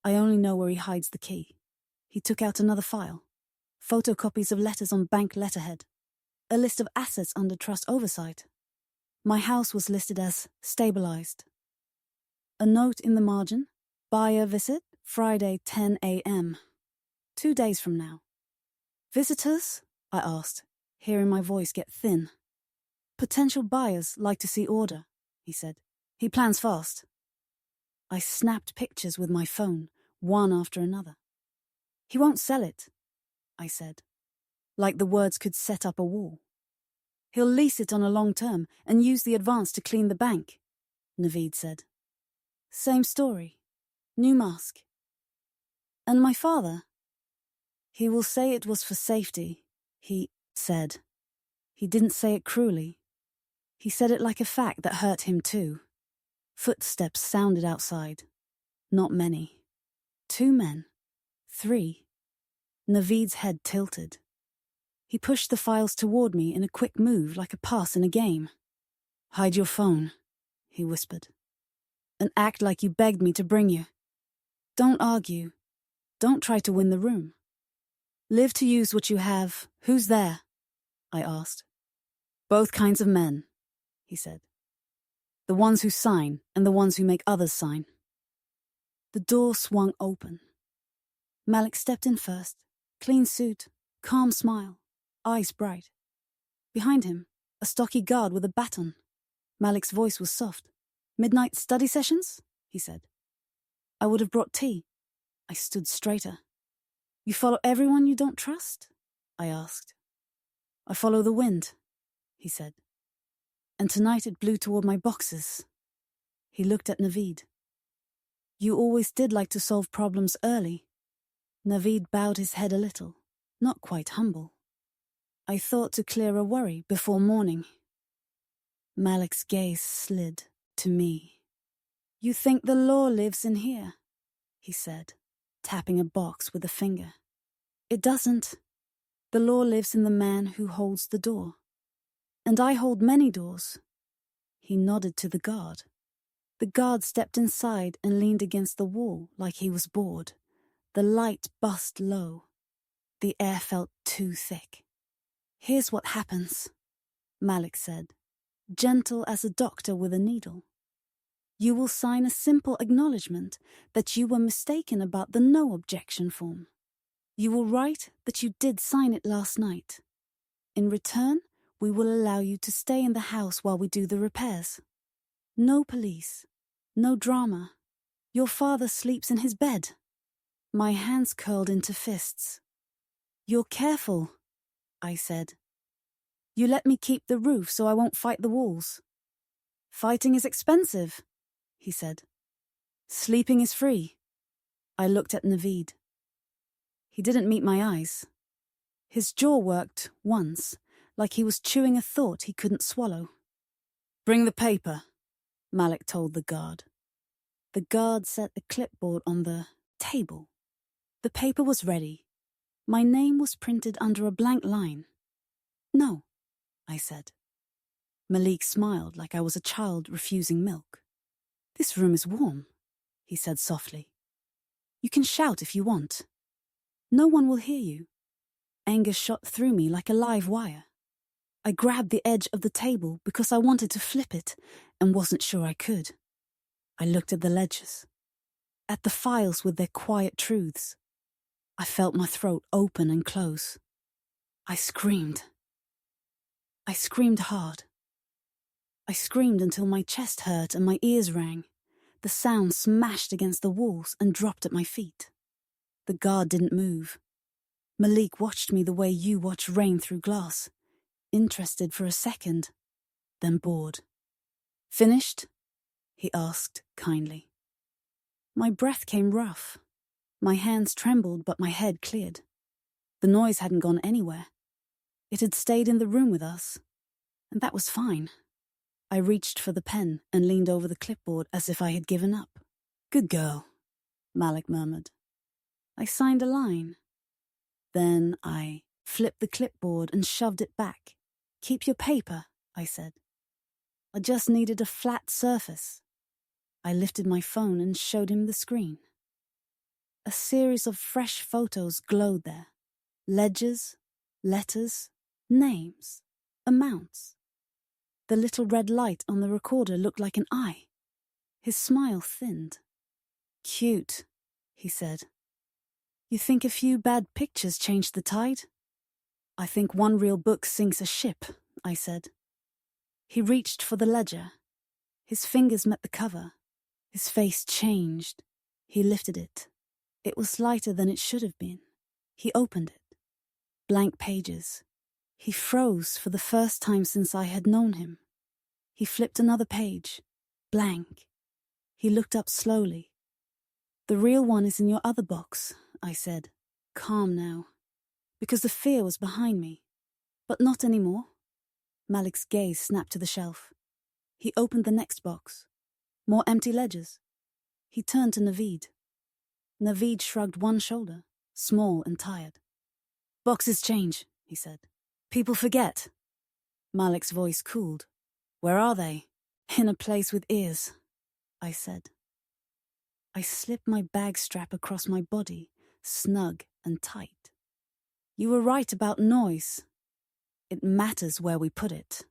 I only know where he hides the key." He took out another file. Photocopies of letters on bank letterhead. A list of assets under trust oversight. My house was listed as stabilized. A note in the margin: buyer visit, Friday 10 a.m. 2 days from now. "Visitors?" I asked, hearing my voice get thin. "Potential buyers like to see order," he said. "He plans fast." I snapped pictures with my phone, one after another. "He won't sell it," I said, like the words could set up a wall. "He'll lease it on a long term and use the advance to clean the bank," Naveed said. "Same story. New mask." "And my father?" He will say it was for safety, he said. He didn't say it cruelly. He said it like a fact that hurt him too. Footsteps sounded outside. Not many. 2 men. 3. Naveed's head tilted. He pushed the files toward me in a quick move like a pass in a game. "Hide your phone," he whispered. "And act like you begged me to bring you. Don't argue. Don't try to win the room. Live to use what you have. Who's there?" I asked. "Both kinds of men," he said. "The ones who sign and the ones who make others sign." The door swung open. Malik stepped in first, clean suit, calm smile, eyes bright. Behind him, a stocky guard with a baton. Malik's voice was soft. "Midnight study sessions?" he said. "I would have brought tea." I stood straighter. "You follow everyone you don't trust?" I asked. "I follow the wind," he said. "And tonight it blew toward my boxes." He looked at Naveed. "You always did like to solve problems early." Naveed bowed his head a little, not quite humble. "I thought to clear a worry before morning." Malik's gaze slid to me. "You think the law lives in here?" he said, tapping a box with a finger. "It doesn't. The law lives in the man who holds the door. And I hold many doors." He nodded to the guard. The guard stepped inside and leaned against the wall like he was bored. The light buzzed low. The air felt too thick. "Here's what happens," Malik said, gentle as a doctor with a needle. "You will sign a simple acknowledgement that you were mistaken about the no objection form. You will write that you did sign it last night. In return, we will allow you to stay in the house while we do the repairs. No police. No drama. Your father sleeps in his bed." My hands curled into fists. "You're careful," I said. "You let me keep the roof so I won't fight the walls." "Fighting is expensive," he said. "Sleeping is free." I looked at Naveed. He didn't meet my eyes. His jaw worked once, like he was chewing a thought he couldn't swallow. "Bring the paper," Malik told the guard. The guard set a clipboard on the table. The paper was ready. My name was printed under a blank line. "No," I said. Malik smiled like I was a child refusing milk. "This room is warm," he said softly. "You can shout if you want. No one will hear you." Anger shot through me like a live wire. I grabbed the edge of the table because I wanted to flip it and wasn't sure I could. I looked at the ledgers, at the files with their quiet truths. I felt my throat open and close. I screamed. I screamed hard. I screamed until my chest hurt and my ears rang. The sound smashed against the walls and dropped at my feet. The guard didn't move. Malik watched me the way you watch rain through glass, interested for a second, then bored. "Finished?" he asked kindly. My breath came rough. My hands trembled, but my head cleared. The noise hadn't gone anywhere. It had stayed in the room with us, and that was fine. I reached for the pen and leaned over the clipboard as if I had given up. "Good girl," Malik murmured. I signed a line. Then I flipped the clipboard and shoved it back. "Keep your paper," I said. I just needed a flat surface. I lifted my phone and showed him the screen. A series of fresh photos glowed there. Ledgers, letters, names, amounts. The little red light on the recorder looked like an eye. His smile thinned. "Cute," he said. "You think a few bad pictures change the tide?" "I think one real book sinks a ship," I said. He reached for the ledger. His fingers met the cover. His face changed. He lifted it. It was lighter than it should have been. He opened it. Blank pages. He froze for the first time since I had known him. He flipped another page. Blank. He looked up slowly. "The real one is in your other box," I said, calm now. because the fear was behind me. But not anymore. Malik's gaze snapped to the shelf. He opened the next box. More empty ledgers. He turned to Naveed. Naveed shrugged one shoulder, small and tired. Boxes change, he said. People forget. Malik's voice cooled. Where are they? In a place with ears, I said. I slipped my bag strap across my body, snug and tight. You were right about noise. It matters where we put it.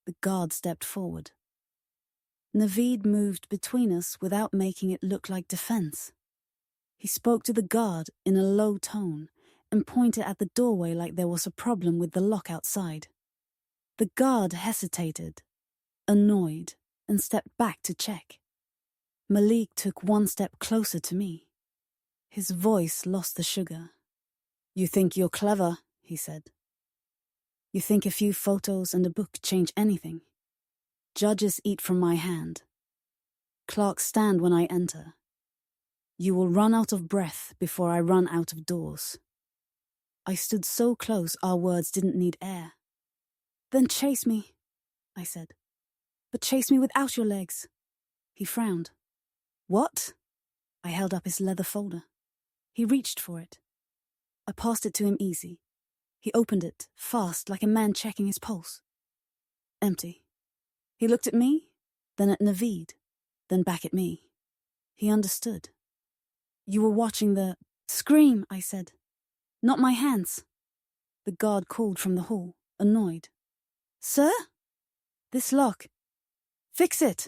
The guard stepped forward. Naveed moved between us without making it look like defense. He spoke to the guard in a low tone and pointed at the doorway like there was a problem with the lock outside. The guard hesitated, annoyed, and stepped back to check. Malik took one step closer to me. His voice lost the sugar. You think you're clever, he said. You think a few photos and a book change anything? Judges eat from my hand. Clerks stand when I enter. You will run out of breath before I run out of doors. I stood so close our words didn't need air. Then chase me, I said. But chase me without your legs. He frowned. What? I held up his leather folder. He reached for it. I passed it to him easy. He opened it, fast, like a man checking his pulse. Empty. He looked at me, then at Naveed, then back at me. He understood. You were watching the... Scream, I said. Not my hands. The guard called from the hall, annoyed. Sir? This lock. Fix it,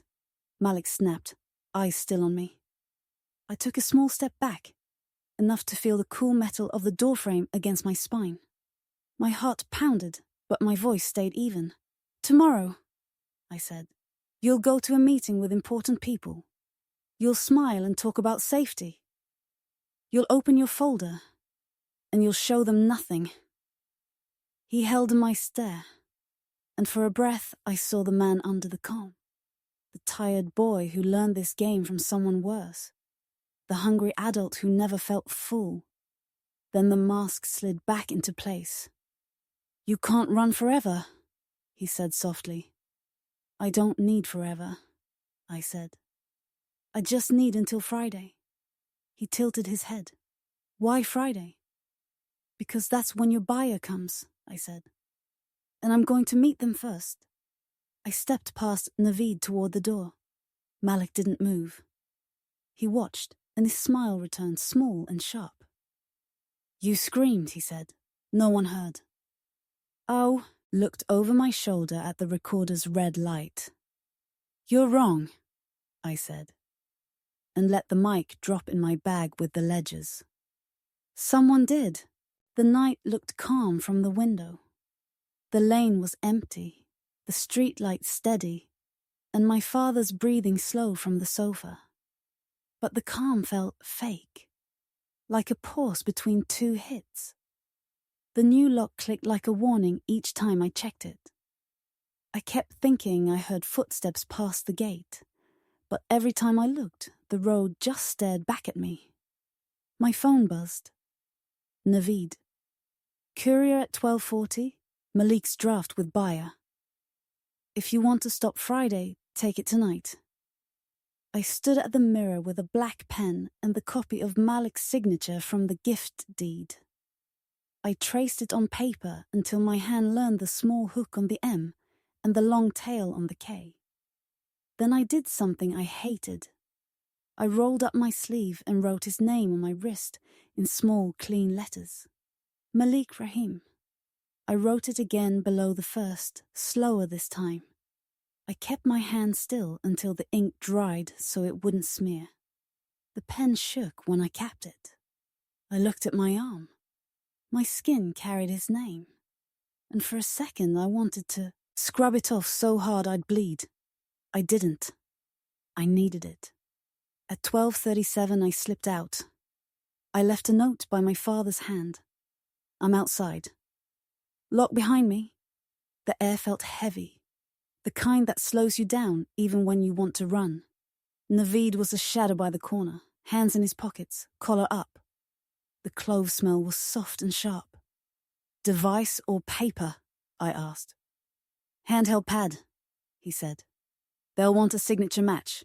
Malik snapped, eyes still on me. I took a small step back, enough to feel the cool metal of the doorframe against my spine. My heart pounded, but my voice stayed even. Tomorrow, I said, you'll go to a meeting with important people. You'll smile and talk about safety. You'll open your folder, and you'll show them nothing. He held my stare, and for a breath I saw the man under the calm. The tired boy who learned this game from someone worse. The hungry adult who never felt full. Then the mask slid back into place. You can't run forever, he said softly. I don't need forever, I said. I just need until Friday. He tilted his head. Why Friday? Because that's when your buyer comes, I said. And I'm going to meet them first. I stepped past Naveed toward the door. Malik didn't move. He watched, and his smile returned small and sharp. You screamed, he said. No one heard. Oh, looked over my shoulder at the recorder's red light. You're wrong, I said, and let the mic drop in my bag with the ledgers. Someone did. The night looked calm from the window. The lane was empty, the street light steady, and my father's breathing slow from the sofa. But the calm felt fake, like a pause between two hits. The new lock clicked like a warning each time I checked it. I kept thinking I heard footsteps past the gate, but every time I looked, the road just stared back at me. My phone buzzed. Naveed. Courier at 12:40, Malik's draft with buyer. If you want to stop Friday, take it tonight. I stood at the mirror with a black pen and the copy of Malik's signature from the gift deed. I traced it on paper until my hand learned the small hook on the M and the long tail on the K. Then I did something I hated. I rolled up my sleeve and wrote his name on my wrist in small, clean letters. Malik Rahim. I wrote it again below the first, slower this time. I kept my hand still until the ink dried so it wouldn't smear. The pen shook when I capped it. I looked at my arm. My skin carried his name. And for a second I wanted to scrub it off so hard I'd bleed. I didn't. I needed it. At 12:37 I slipped out. I left a note by my father's hand. I'm outside. Lock behind me. The air felt heavy. The kind that slows you down even when you want to run. Naveed was a shadow by the corner, hands in his pockets, collar up. The clove smell was soft and sharp. Device or paper? I asked. Handheld pad, he said. They'll want a signature match.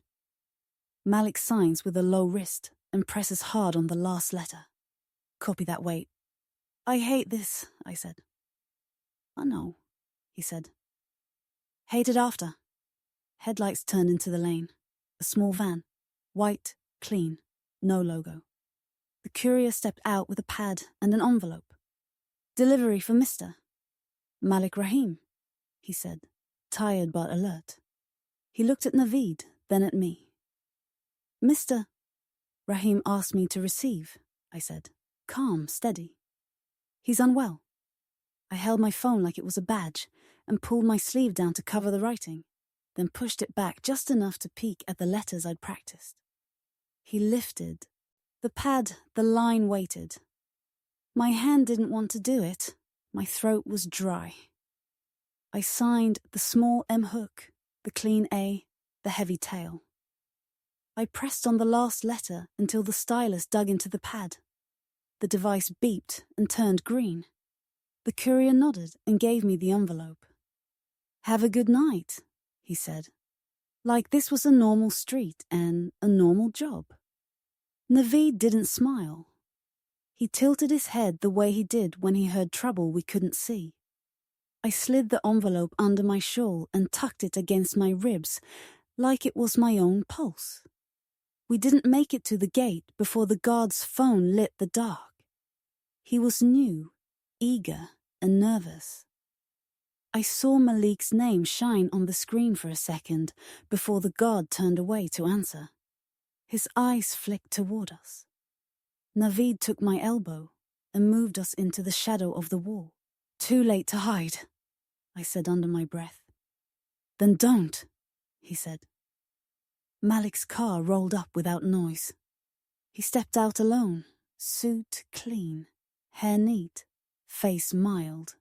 Malik signs with a low wrist and presses hard on the last letter. Copy that, wait. I hate this, I said. I know, he said. Hate it after. Headlights turned into the lane. A small van. White, clean, no logo. The courier stepped out with a pad and an envelope. Delivery for Mr. Malik Rahim, he said, tired but alert. He looked at Naveed, then at me. Mr. Rahim asked me to receive, I said, calm, steady. He's unwell. I held my phone like it was a badge and pulled my sleeve down to cover the writing, then pushed it back just enough to peek at the letters I'd practiced. He lifted. The pad, the line waited. My hand didn't want to do it. My throat was dry. I signed the small M hook, the clean A, the heavy tail. I pressed on the last letter until the stylus dug into the pad. The device beeped and turned green. The courier nodded and gave me the envelope. Have a good night, he said, like this was a normal street and a normal job. Naveed didn't smile. He tilted his head the way he did when he heard trouble we couldn't see. I slid the envelope under my shawl and tucked it against my ribs, like it was my own pulse. We didn't make it to the gate before the guard's phone lit the dark. He was new, eager, and nervous. I saw Malik's name shine on the screen for a second before the guard turned away to answer. His eyes flicked toward us. Naveed took my elbow and moved us into the shadow of the wall. Too late to hide, I said under my breath. Then don't, he said. Malik's car rolled up without noise. He stepped out alone, suit clean, hair neat, face mild.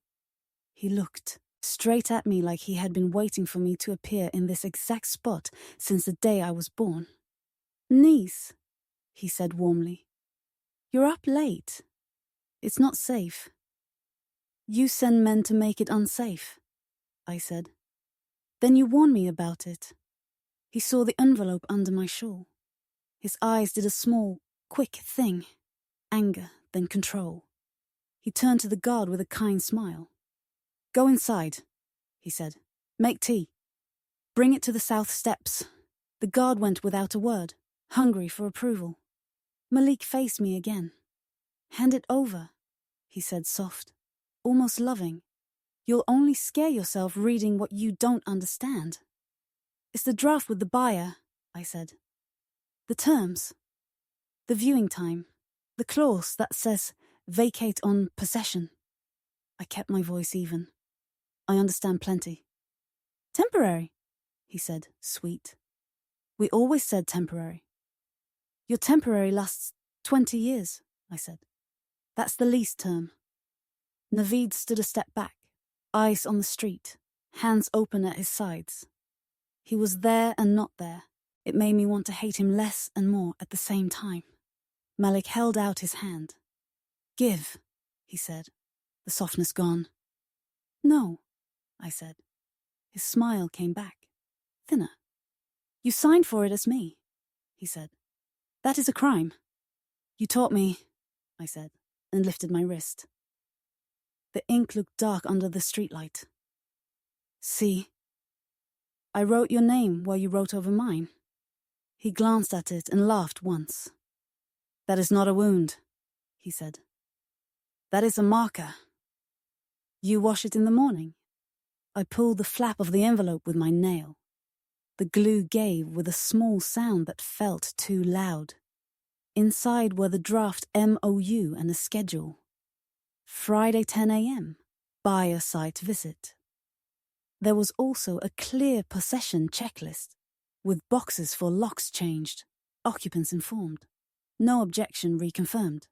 He looked straight at me like he had been waiting for me to appear in this exact spot since the day I was born. Niece, he said warmly. You're up late. It's not safe. You send men to make it unsafe, I said. Then you warn me about it. He saw the envelope under my shawl. His eyes did a small, quick thing. Anger, then control. He turned to the guard with a kind smile. Go inside, he said. Make tea. Bring it to the south steps. The guard went without a word, hungry for approval. Malik faced me again. Hand it over, he said soft, almost loving. You'll only scare yourself reading what you don't understand. It's the draft with the buyer, I said. The terms. The viewing time. The clause that says vacate on possession. I kept my voice even. I understand plenty. Temporary, he said, sweet. We always said temporary. Your temporary lasts 20 years, I said. That's the lease term. Naveed stood a step back, eyes on the street, hands open at his sides. He was there and not there. It made me want to hate him less and more at the same time. Malik held out his hand. Give, he said, the softness gone. No, I said. His smile came back, thinner. You signed for it as me, he said. That is a crime. You taught me, I said, and lifted my wrist. The ink looked dark under the streetlight. See? I wrote your name while you wrote over mine. He glanced at it and laughed once. That is not a wound, he said. That is a marker. You wash it in the morning. I pulled the flap of the envelope with my nail. The glue gave with a small sound that felt too loud. Inside were the draft MOU and a schedule. Friday 10 a.m., buyer site visit. There was also a clear possession checklist, with boxes for locks changed, occupants informed. No objection reconfirmed.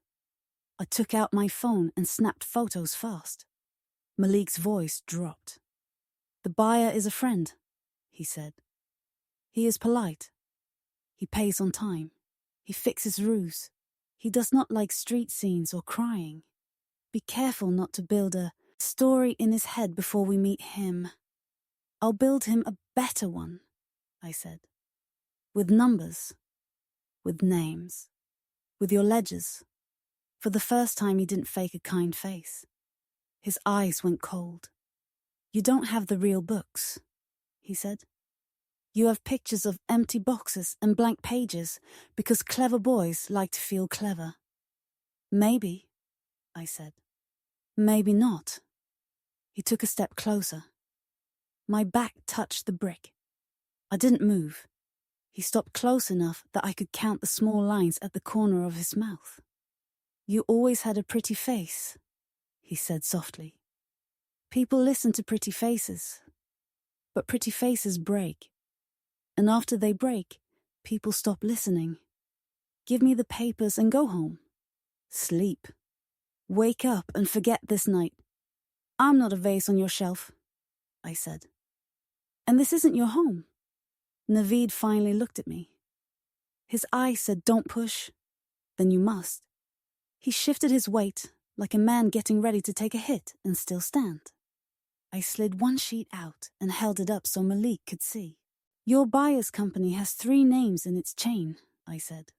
I took out my phone and snapped photos fast. Malik's voice dropped. The buyer is a friend, he said. He is polite. He pays on time. He fixes roofs. He does not like street scenes or crying. Be careful not to build a story in his head before we meet him. I'll build him a better one, I said. With numbers, with names, with your ledgers. For the first time he didn't fake a kind face. His eyes went cold. You don't have the real books, he said. You have pictures of empty boxes and blank pages because clever boys like to feel clever. Maybe, I said. Maybe not. He took a step closer. My back touched the brick. I didn't move. He stopped close enough that I could count the small lines at the corner of his mouth. You always had a pretty face, he said softly. People listen to pretty faces, but pretty faces break. And after they break, people stop listening. Give me the papers and go home. Sleep. Wake up and forget this night. I'm not a vase on your shelf, I said. And this isn't your home. Naveed finally looked at me. His eyes said, don't push. Then you must. He shifted his weight like a man getting ready to take a hit and still stand. I slid one sheet out and held it up so Malik could see. Your buyer's company has 3 names in its chain, I said.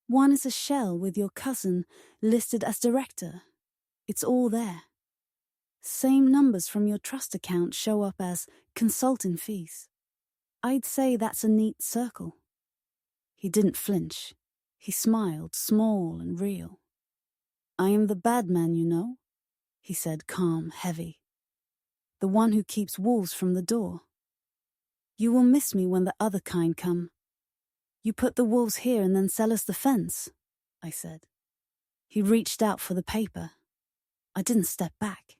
One is a shell with your cousin listed as director. It's all there. Same numbers from your trust account show up as consulting fees. I'd say that's a neat circle. He didn't flinch. He smiled, small and real. I am the bad man, you know, he said, calm, heavy. The one who keeps wolves from the door. You will miss me when the other kind come. You put the wolves here and then sell us the fence, I said. He reached out for the paper. I didn't step back.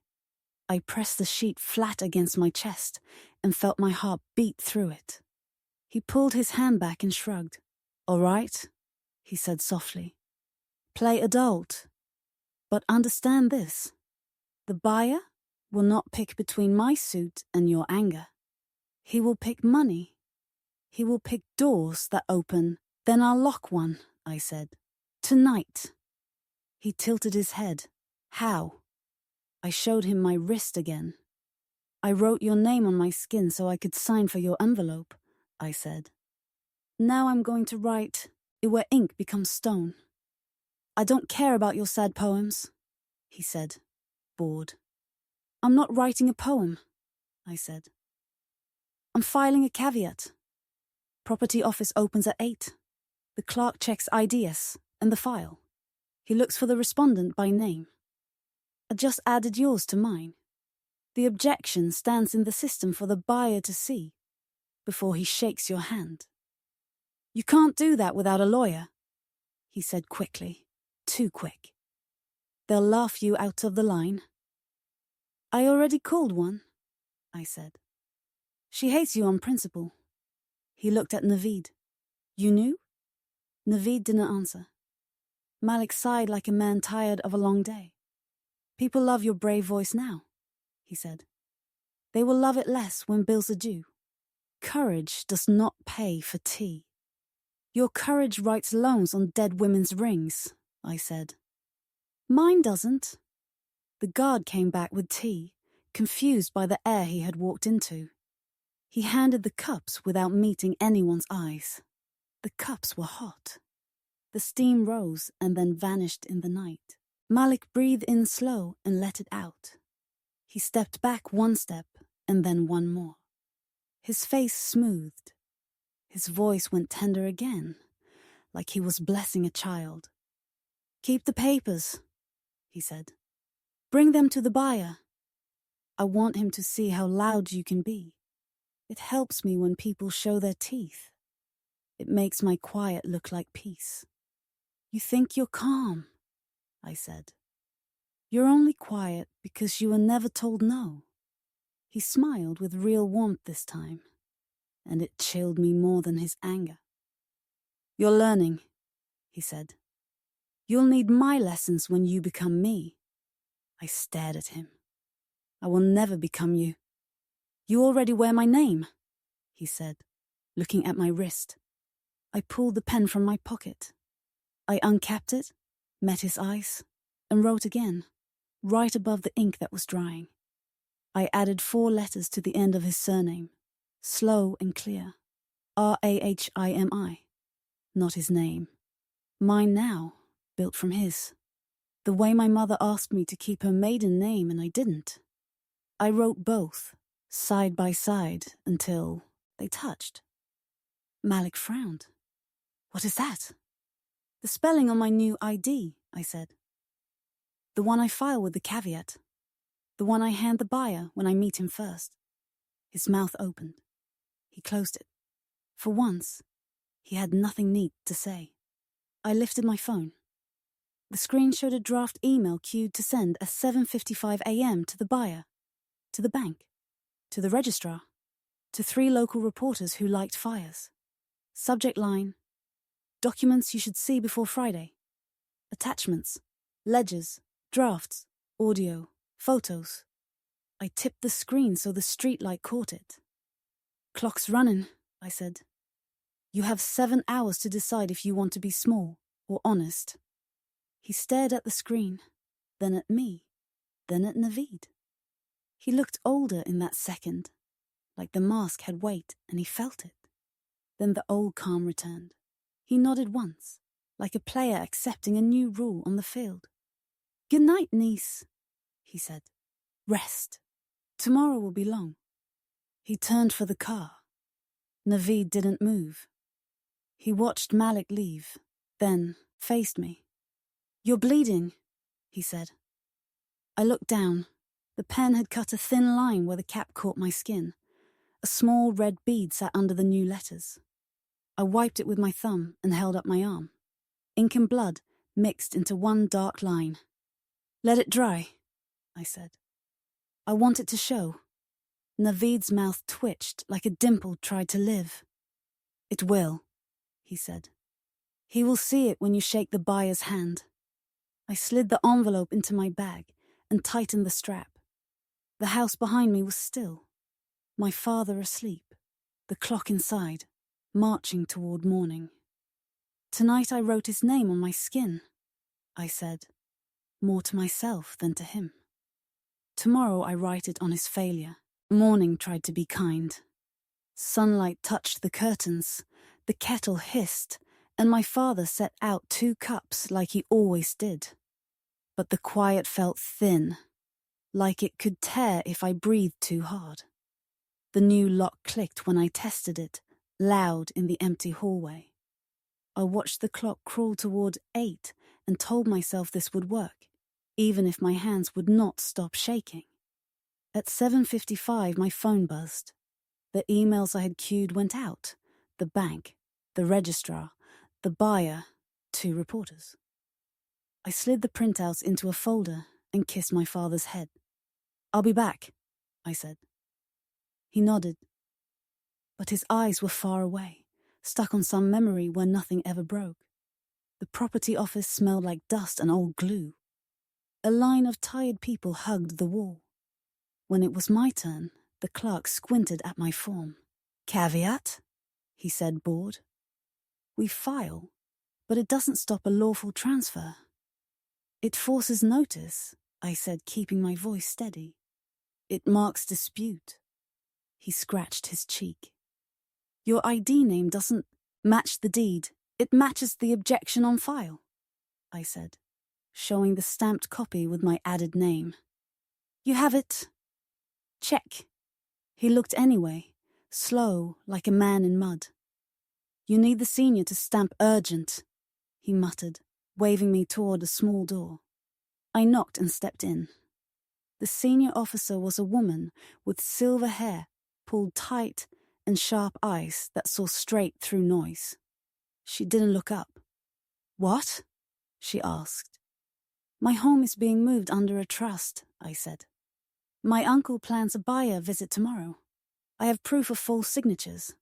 I pressed the sheet flat against my chest and felt my heart beat through it. He pulled his hand back and shrugged. All right, he said softly. Play adult. But understand this. The buyer will not pick between my suit and your anger. He will pick money. He will pick doors that open. Then I'll lock one, I said. Tonight. He tilted his head. How? I showed him my wrist again. I wrote your name on my skin so I could sign for your envelope, I said. Now I'm going to write it where ink becomes stone. I don't care about your sad poems, he said, bored. I'm not writing a poem, I said. I'm filing a caveat. Property office opens at 8. The clerk checks IDs and the file. He looks for the respondent by name. I just added yours to mine. The objection stands in the system for the buyer to see before he shakes your hand. You can't do that without a lawyer, he said quickly, too quick. They'll laugh you out of the line. I already called one, I said. She hates you on principle. He looked at Naveed. You knew? Naveed didn't answer. Malik sighed like a man tired of a long day. People love your brave voice now, he said. They will love it less when bills are due. Courage does not pay for tea. Your courage writes loans on dead women's rings, I said. Mine doesn't. The guard came back with tea, confused by the air he had walked into. He handed the cups without meeting anyone's eyes. The cups were hot. The steam rose and then vanished in the night. Malik breathed in slow and let it out. He stepped back one step and then one more. His face smoothed. His voice went tender again, like he was blessing a child. Keep the papers, he said. Bring them to the buyer. I want him to see how loud you can be. It helps me when people show their teeth. It makes my quiet look like peace. You think you're calm, I said. You're only quiet because you were never told no. He smiled with real warmth this time, and it chilled me more than his anger. You're learning, he said. You'll need my lessons when you become me. I stared at him. I will never become you. You already wear my name, he said, looking at my wrist. I pulled the pen from my pocket. I uncapped it, met his eyes, and wrote again. right above the ink that was drying. I added 4 letters to the end of his surname, slow and clear. Rahimi, not his name. Mine now, built from his. The way my mother asked me to keep her maiden name and I didn't. I wrote both, side by side, until they touched. Malik frowned. What is that? The spelling on my new ID, I said. The one I file with the caveat. The one I hand the buyer when I meet him first. His mouth opened. He closed it. For once, he had nothing neat to say. I lifted my phone. The screen showed a draft email queued to send at 7:55 a.m. to the buyer, to the bank, to the registrar, to 3 local reporters who liked fires. Subject line, documents you should see before Friday. Attachments, ledgers, drafts, audio, photos. I tipped the screen so the streetlight caught it. Clock's running, I said. You have 7 hours to decide if you want to be small or honest. He stared at the screen, then at me, then at Naveed. He looked older in that second, like the mask had weight and he felt it. Then the old calm returned. He nodded once, like a player accepting a new rule on the field. Good night, niece, he said. Rest. Tomorrow will be long. He turned for the car. Naveed didn't move. He watched Malik leave, then faced me. You're bleeding, he said. I looked down. The pen had cut a thin line where the cap caught my skin. A small red bead sat under the new letters. I wiped it with my thumb and held up my arm. Ink and blood mixed into one dark line. Let it dry, I said. I want it to show. Naveed's mouth twitched like a dimple tried to live. It will, he said. He will see it when you shake the buyer's hand. I slid the envelope into my bag and tightened the strap. The house behind me was still. My father asleep. The clock inside, marching toward morning. Tonight I wrote his name on my skin, I said, more to myself than to him. Tomorrow I write it on his failure. Morning tried to be kind. Sunlight touched the curtains, the kettle hissed, and my father set out 2 cups like he always did. But the quiet felt thin, like it could tear if I breathed too hard. The new lock clicked when I tested it, loud in the empty hallway. I watched the clock crawl toward 8 and told myself this would work, even if my hands would not stop shaking. At 7:55, my phone buzzed. The emails I had queued went out. The bank, the registrar, the buyer, 2 reporters. I slid the printouts into a folder and kissed my father's head. I'll be back, I said. He nodded. But his eyes were far away, stuck on some memory where nothing ever broke. The property office smelled like dust and old glue. A line of tired people hugged the wall. When it was my turn, the clerk squinted at my form. Caveat, he said, bored. We file, but it doesn't stop a lawful transfer. It forces notice, I said, keeping my voice steady. It marks dispute. He scratched his cheek. Your ID name doesn't match the deed. It matches the objection on file, I said, showing the stamped copy with my added name. You have it. Check. He looked anyway, slow, like a man in mud. You need the senior to stamp urgent, he muttered, waving me toward a small door. I knocked and stepped in. The senior officer was a woman with silver hair pulled tight and sharp eyes that saw straight through noise. She didn't look up. What? She asked. My home is being moved under a trust, I said. My uncle plans a buyer visit tomorrow. I have proof of full signatures.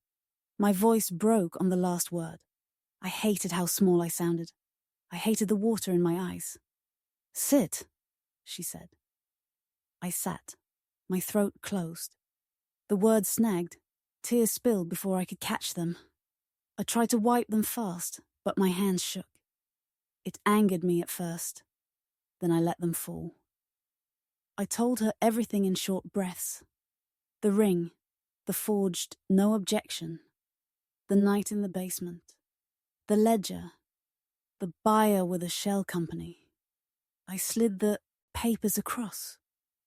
My voice broke on the last word. I hated how small I sounded. I hated the water in my eyes. Sit, she said. I sat. My throat closed. The words snagged. Tears spilled before I could catch them. I tried to wipe them fast, but my hands shook. It angered me at first. Then I let them fall. I told her everything in short breaths. The ring, the forged no objection, the night in the basement, the ledger, the buyer with a shell company. I slid the papers across.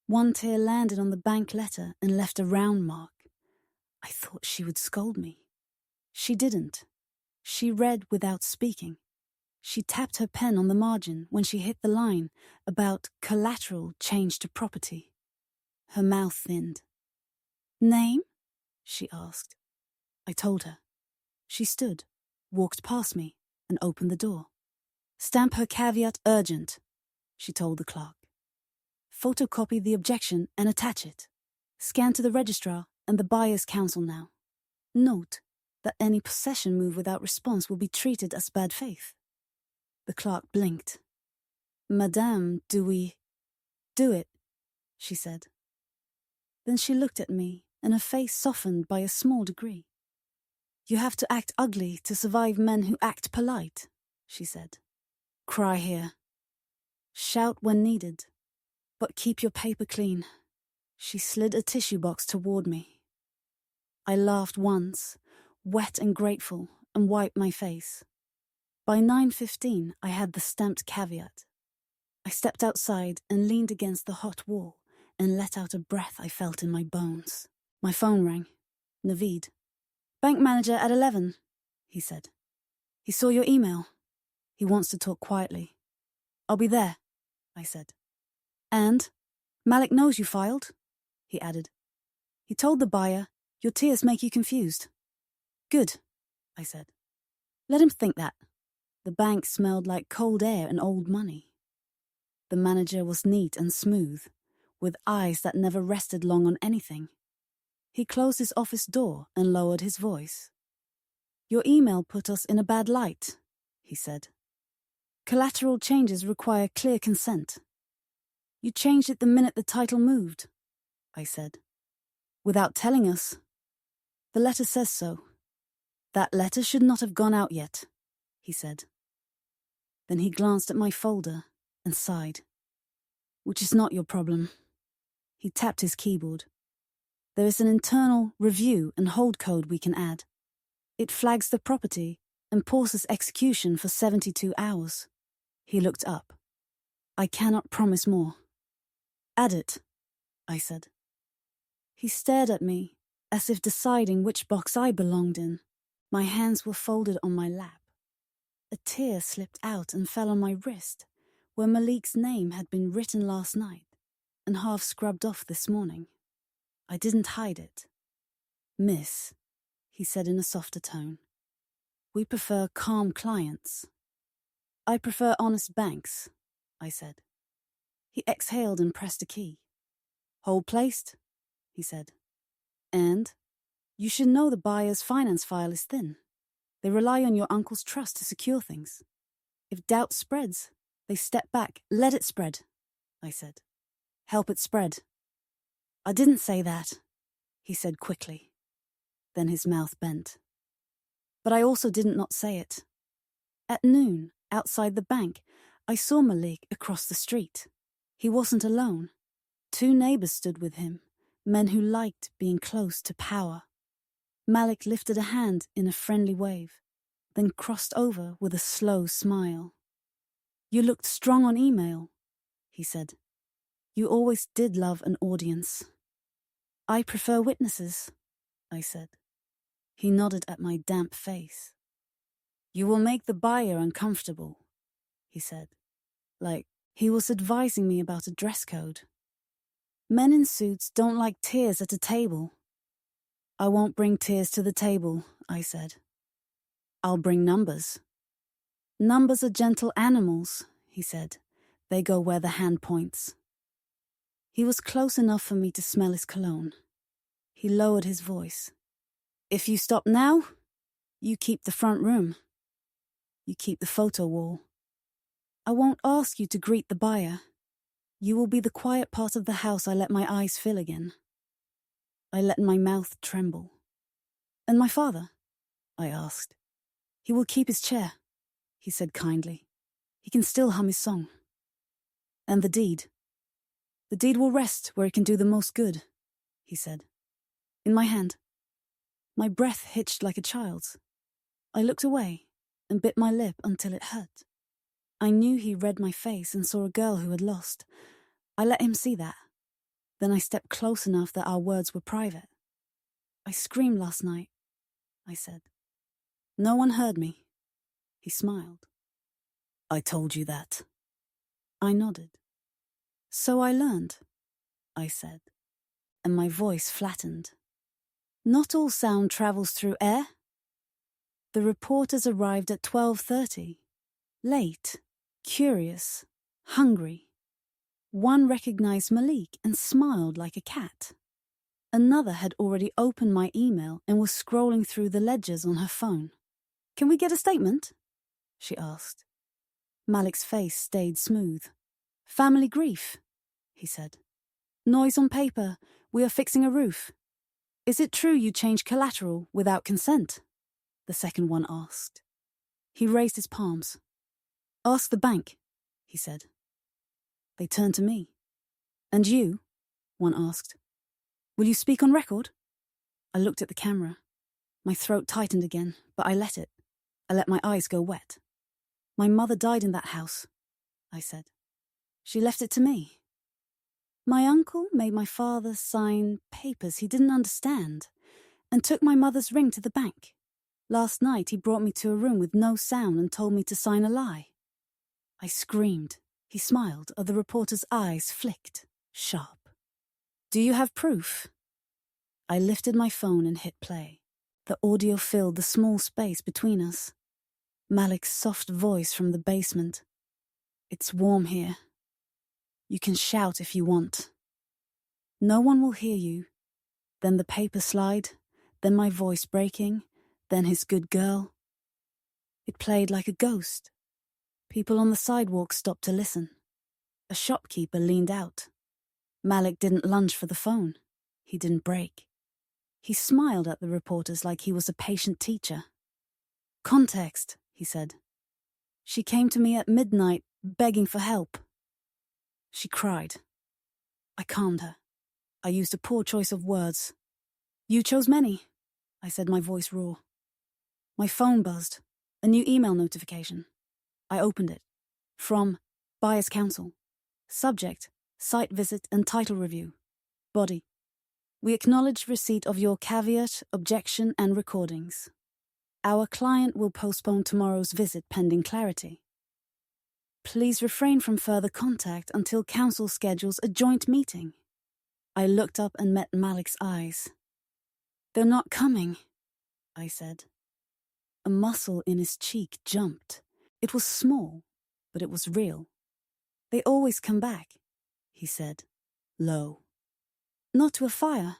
One tear landed on the bank letter and left a round mark. I thought she would scold me. She didn't. She read without speaking. She tapped her pen on the margin when she hit the line about collateral changed to property. Her mouth thinned. "Name?" she asked. I told her. She stood, walked past me, and opened the door. "Stamp her caveat urgent," she told the clerk. "Photocopy the objection and attach it. Scan to the registrar and the buyer's counsel now. Note that any possession move without response will be treated as bad faith." The clerk blinked. "Madame, do we—" "Do it," she said. Then she looked at me, and her face softened by a small degree. "You have to act ugly to survive men who act polite," she said. "Cry here. Shout when needed. But keep your paper clean." She slid a tissue box toward me. I laughed once, wet and grateful, and wiped my face. By 9:15, I had the stamped caveat. I stepped outside and leaned against the hot wall and let out a breath I felt in my bones. My phone rang. Naveed. "Bank manager at 11, he said. "He saw your email. He wants to talk quietly." "I'll be there," I said. "And Malik knows you filed," he added. "He told the buyer, your tears make you confused." "Good," I said. "Let him think that." The bank smelled like cold air and old money. The manager was neat and smooth, with eyes that never rested long on anything. He closed his office door and lowered his voice. "Your email put us in a bad light," he said. "Collateral changes require clear consent." "You changed it the minute the title moved," I said. "Without telling us." "The letter says so." "That letter should not have gone out yet," he said. Then he glanced at my folder and sighed. "Which is not your problem." He tapped his keyboard. "There is an internal review and hold code we can add. It flags the property and pauses execution for 72 hours. He looked up. "I cannot promise more." "Add it," I said. He stared at me, as if deciding which box I belonged in. My hands were folded on my lap. A tear slipped out and fell on my wrist, where Malik's name had been written last night and half scrubbed off this morning. I didn't hide it. "Miss," he said in a softer tone, "we prefer calm clients." "I prefer honest banks," I said. He exhaled and pressed a key. "Hold placed," he said. "And you should know the buyer's finance file is thin. They rely on your uncle's trust to secure things. If doubt spreads, they step back. Let it spread," I said. "Help it spread." "I didn't say that," he said quickly. Then his mouth bent. "But I also didn't not say it. At noon, outside the bank, I saw Malik across the street. He wasn't alone. 2 neighbors stood with him, men who liked being close to power. Malik lifted a hand in a friendly wave, then crossed over with a slow smile. "You looked strong on email," he said. "You always did love an audience." "I prefer witnesses," I said. He nodded at my damp face. "You will make the buyer uncomfortable," he said, like he was advising me about a dress code. "Men in suits don't like tears at a table." "I won't bring tears to the table," I said. "I'll bring numbers." "Numbers are gentle animals," he said. "They go where the hand points." He was close enough for me to smell his cologne. He lowered his voice. "If you stop now, you keep the front room. You keep the photo wall. I won't ask you to greet the buyer. You will be the quiet part of the house I let my eyes fill again." I let my mouth tremble. "And my father?" I asked. "He will keep his chair," he said kindly. "He can still hum his song." "And the deed?" The deed will rest where it can do the most good, he said. In my hand. My breath hitched like a child's. I looked away and bit my lip until it hurt. I knew he read my face and saw a girl who had lost. I let him see that. Then I stepped close enough that our words were private. I screamed last night, I said. No one heard me. He smiled. I told you that. I nodded. So I learned, I said, and my voice flattened. Not all sound travels through air. The reporters arrived at 12:30. Late, curious, hungry. One recognized Malik and smiled like a cat. Another had already opened my email and was scrolling through the ledgers on her phone. Can we get a statement? She asked. Malik's face stayed smooth. Family grief, he said. Noise on paper. We are fixing a roof. Is it true you changed collateral without consent? The second one asked. He raised his palms. Ask the bank, he said. They turned to me. And you? One asked. Will you speak on record? I looked at the camera. My throat tightened again, but I let it. I let my eyes go wet. My mother died in that house, I said. She left it to me. My uncle made my father sign papers he didn't understand and took my mother's ring to the bank. Last night he brought me to a room with no sound and told me to sign a lie. I screamed. He smiled, and the reporter's eyes flicked, sharp. Do you have proof? I lifted my phone and hit play. The audio filled the small space between us. Malik's soft voice from the basement. It's warm here. You can shout if you want. No one will hear you. Then the paper slide, then my voice breaking, then his good girl. It played like a ghost. People on the sidewalk stopped to listen. A shopkeeper leaned out. Malik didn't lunge for the phone. He didn't break. He smiled at the reporters like he was a patient teacher. Context, he said. She came to me at midnight, begging for help. She cried. I calmed her. I used a poor choice of words. You chose many, I said, my voice raw. My phone buzzed. A new email notification. I opened it. From Buyers Council. Subject, site visit and title review. Body. We acknowledge receipt of your caveat, objection and recordings. Our client will postpone tomorrow's visit pending clarity. Please refrain from further contact until council schedules a joint meeting. I looked up and met Malik's eyes. They're not coming, I said. A muscle in his cheek jumped. It was small, but it was real. They always come back, he said, low. Not to a fire,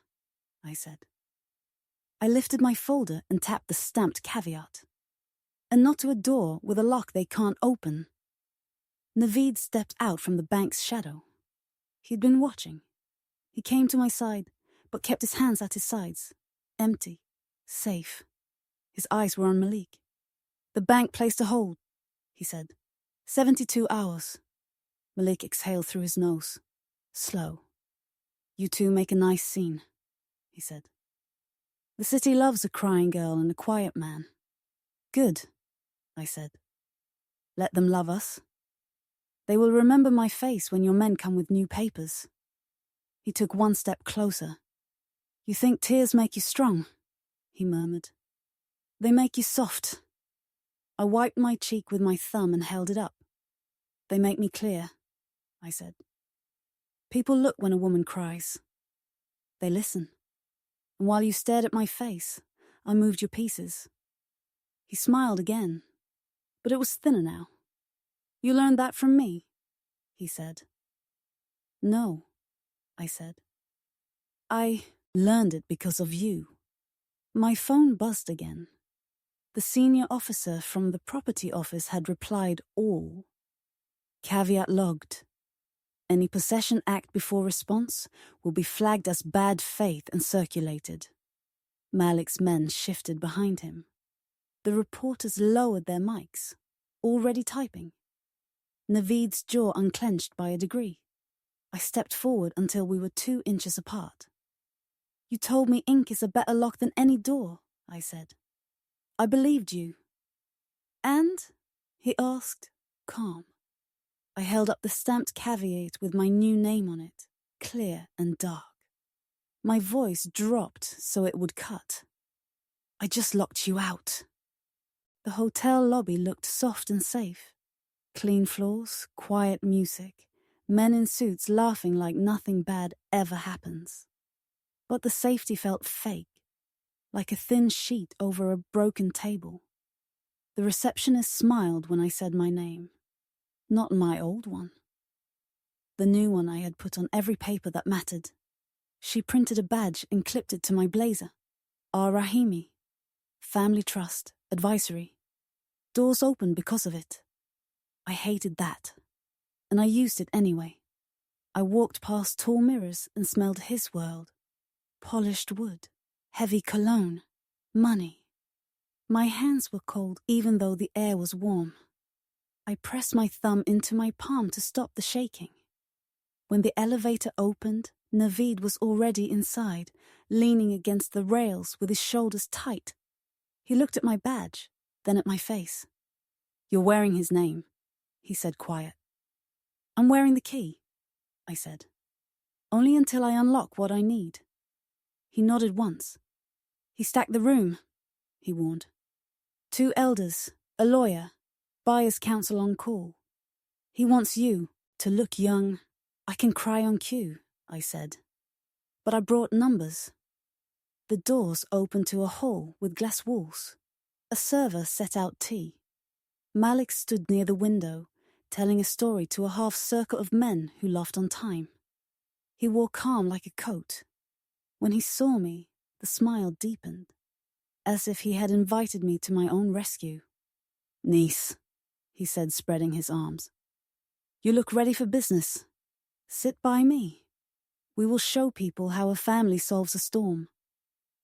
I said. I lifted my folder and tapped the stamped caveat. And not to a door with a lock they can't open. Naveed stepped out from the bank's shadow. He'd been watching. He came to my side, but kept his hands at his sides, empty, safe. His eyes were on Malik. The bank placed a hold, he said. 72 hours. Malik exhaled through his nose. Slow. You two make a nice scene, he said. The city loves a crying girl and a quiet man. Good, I said. Let them love us. They will remember my face when your men come with new papers. He took one step closer. You think tears make you strong, he murmured. They make you soft. I wiped my cheek with my thumb and held it up. They make me clear, I said. People look when a woman cries. They listen. And while you stared at my face, I moved your pieces. He smiled again, but it was thinner now. You learned that from me, he said. No, I said. I learned it because of you. My phone buzzed again. The senior officer from the property office had replied all. Caveat logged. Any possession act before response will be flagged as bad faith and circulated. Malik's men shifted behind him. The reporters lowered their mics, already typing. Naveed's jaw unclenched by a degree. I stepped forward until we were 2 inches apart. You told me ink is a better lock than any door, I said. I believed you. And? He asked, calm. I held up the stamped caveat with my new name on it, clear and dark. My voice dropped so it would cut. I just locked you out. The hotel lobby looked soft and safe. Clean floors, quiet music, men in suits laughing like nothing bad ever happens. But the safety felt fake, like a thin sheet over a broken table. The receptionist smiled when I said my name. Not my old one. The new one I had put on every paper that mattered. She printed a badge and clipped it to my blazer. Rahimi. Family Trust, Advisory. Doors open because of it. I hated that, and I used it anyway. I walked past tall mirrors and smelled his world. Polished wood, heavy cologne, money. My hands were cold even though the air was warm. I pressed my thumb into my palm to stop the shaking. When the elevator opened, Naveed was already inside, leaning against the rails with his shoulders tight. He looked at my badge, then at my face. You're wearing his name, he said quiet. I'm wearing the key, I said. Only until I unlock what I need. He nodded once. He stacked the room, he warned. 2 elders, a lawyer, buyer's counsel on call. He wants you to look young. I can cry on cue, I said. But I brought numbers. The doors opened to a hall with glass walls. A server set out tea. Malik stood near the window, telling a story to a half circle of men who laughed on time. He wore calm like a coat. When he saw me, the smile deepened, as if he had invited me to my own rescue. Niece, he said, spreading his arms. You look ready for business. Sit by me. We will show people how a family solves a storm.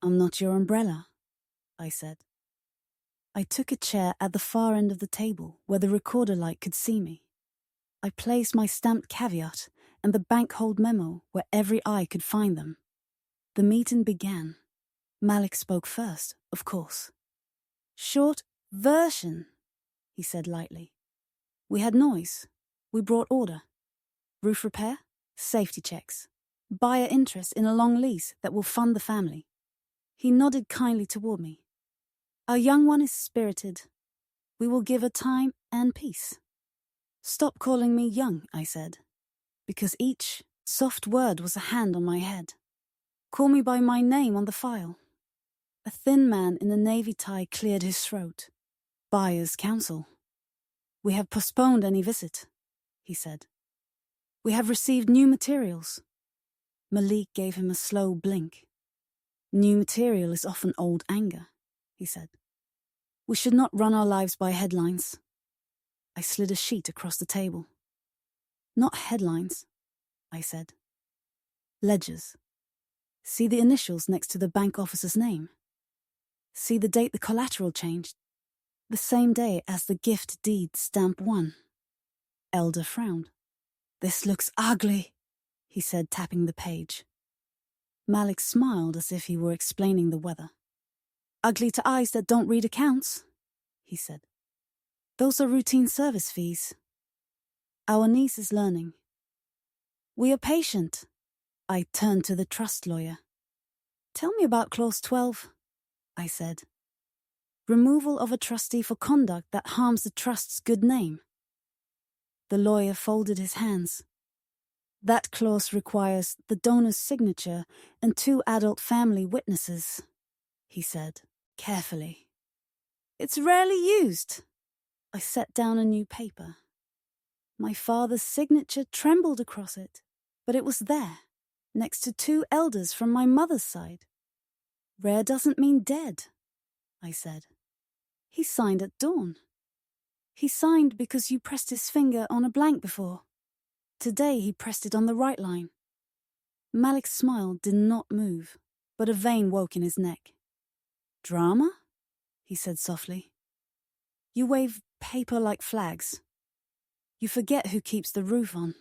I'm not your umbrella, I said. I took a chair at the far end of the table where the recorder light could see me. I placed my stamped caveat and the bank hold memo where every eye could find them. The meeting began. Malik spoke first, of course. Short version, he said lightly. We had noise. We brought order. Roof repair, safety checks, buyer interest in a long lease that will fund the family. He nodded kindly toward me. Our young one is spirited. We will give her time and peace. Stop calling me young, I said, because each soft word was a hand on my head. Call me by my name on the file. A thin man in a navy tie cleared his throat. Buyer's counsel. We have postponed any visit, he said. We have received new materials. Malik gave him a slow blink. New material is often old anger, he said. We should not run our lives by headlines. I slid a sheet across the table. Not headlines, I said. Ledgers. See the initials next to the bank officer's name. See the date the collateral changed. The same day as the gift deed stamp 1. Elder frowned. This looks ugly, he said, tapping the page. Malik smiled as if he were explaining the weather. Ugly to eyes that don't read accounts, he said. Those are routine service fees. Our niece is learning. We are patient. I turned to the trust lawyer. Tell me about Clause 12, I said. Removal of a trustee for conduct that harms the trust's good name. The lawyer folded his hands. That clause requires the donor's signature and 2 adult family witnesses, he said, carefully. It's rarely used. I set down a new paper. My father's signature trembled across it, but it was there, next to 2 elders from my mother's side. Rare doesn't mean dead, I said. He signed at dawn. He signed because you pressed his finger on a blank before. Today he pressed it on the right line. Malik's smile did not move, but a vein woke in his neck. Drama? He said softly. You wave paper like flags. You forget who keeps the roof on.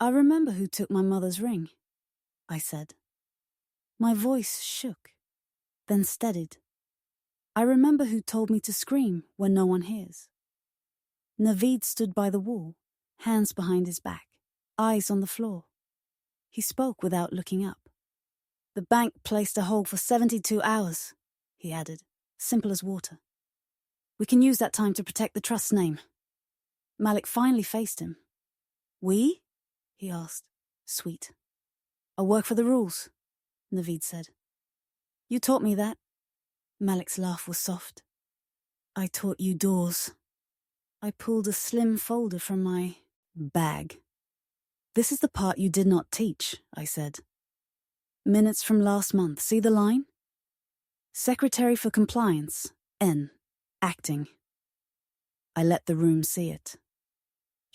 I remember who took my mother's ring, I said. My voice shook, then steadied. I remember who told me to scream when no one hears. Naveed stood by the wall, hands behind his back, eyes on the floor. He spoke without looking up. The bank placed a hold for 72 hours, he added, simple as water. We can use that time to protect the trust's name. Malik finally faced him. We? He asked. Sweet. I work for the rules, Naveed said. You taught me that. Malik's laugh was soft. I taught you doors. I pulled a slim folder from my bag. This is the part you did not teach, I said. Minutes from last month. See the line? Secretary for Compliance, N. Acting. I let the room see it.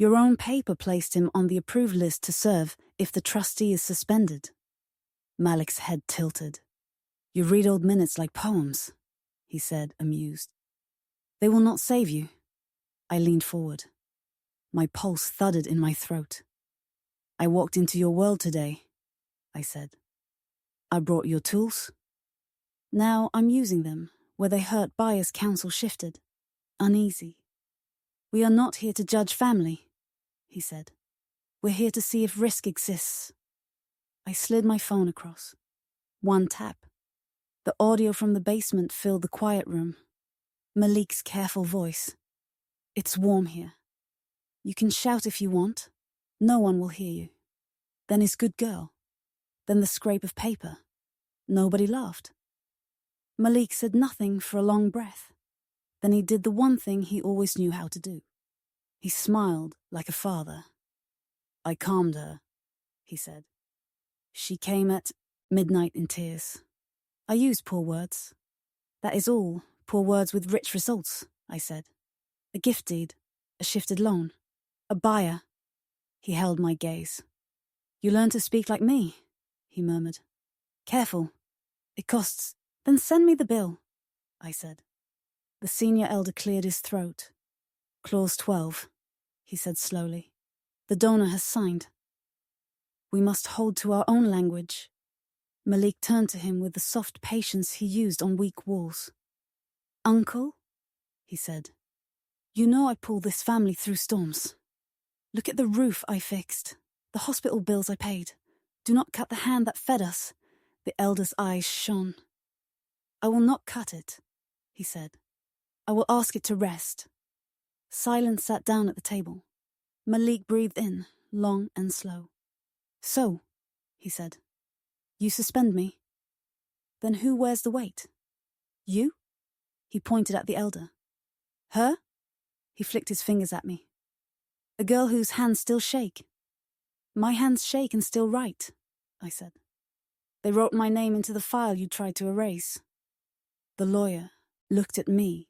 Your own paper placed him on the approved list to serve if the trustee is suspended. Malik's head tilted. You read old minutes like poems, he said, amused. They will not save you. I leaned forward. My pulse thudded in my throat. I walked into your world today, I said. I brought your tools. Now I'm using them where they hurt buyers counsel shifted, uneasy. We are not here to judge family, he said. We're here to see if risk exists. I slid my phone across. One tap. The audio from the basement filled the quiet room. Malik's careful voice. It's warm here. You can shout if you want. No one will hear you. Then his good girl. Then the scrape of paper. Nobody laughed. Malik said nothing for a long breath. Then he did the one thing he always knew how to do. He smiled like a father. I calmed her, he said. She came at midnight in tears. I used poor words. That is all, poor words with rich results, I said. A gift deed, a shifted loan, a buyer. He held my gaze. You learn to speak like me, he murmured. Careful. It costs. Then send me the bill, I said. The senior elder cleared his throat. Clause 12, he said slowly. The donor has signed. We must hold to our own language. Malik turned to him with the soft patience he used on weak walls. Uncle, he said, you know I pulled this family through storms. Look at the roof I fixed, the hospital bills I paid. Do not cut the hand that fed us. The elder's eyes shone. I will not cut it, he said. I will ask it to rest. Silence sat down at the table. Malik breathed in, long and slow. So, he said, you suspend me. Then who wears the weight? You? He pointed at the elder. Her? He flicked his fingers at me. A girl whose hands still shake. My hands shake and still write, I said. They wrote my name into the file you tried to erase. The lawyer looked at me,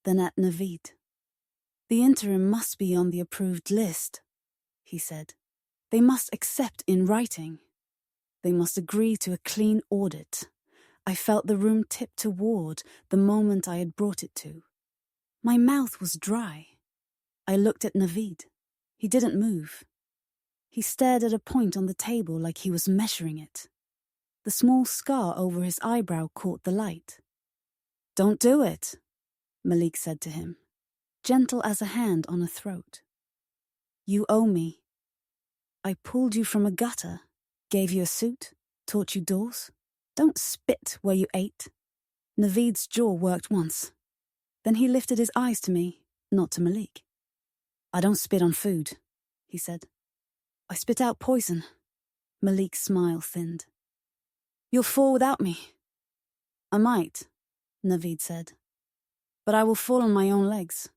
then at Naveed. The interim must be on the approved list, he said. They must accept in writing. They must agree to a clean audit. I felt the room tip toward the moment I had brought it to. My mouth was dry. I looked at Naveed. He didn't move. He stared at a point on the table like he was measuring it. The small scar over his eyebrow caught the light. Don't do it, Malik said to him, gentle as a hand on a throat. You owe me. I pulled you from a gutter, gave you a suit, taught you doors. Don't spit where you ate. Naveed's jaw worked once. Then he lifted his eyes to me, not to Malik. I don't spit on food, he said. I spit out poison. Malik's smile thinned. You'll fall without me. I might, Naveed said. But I will fall on my own legs.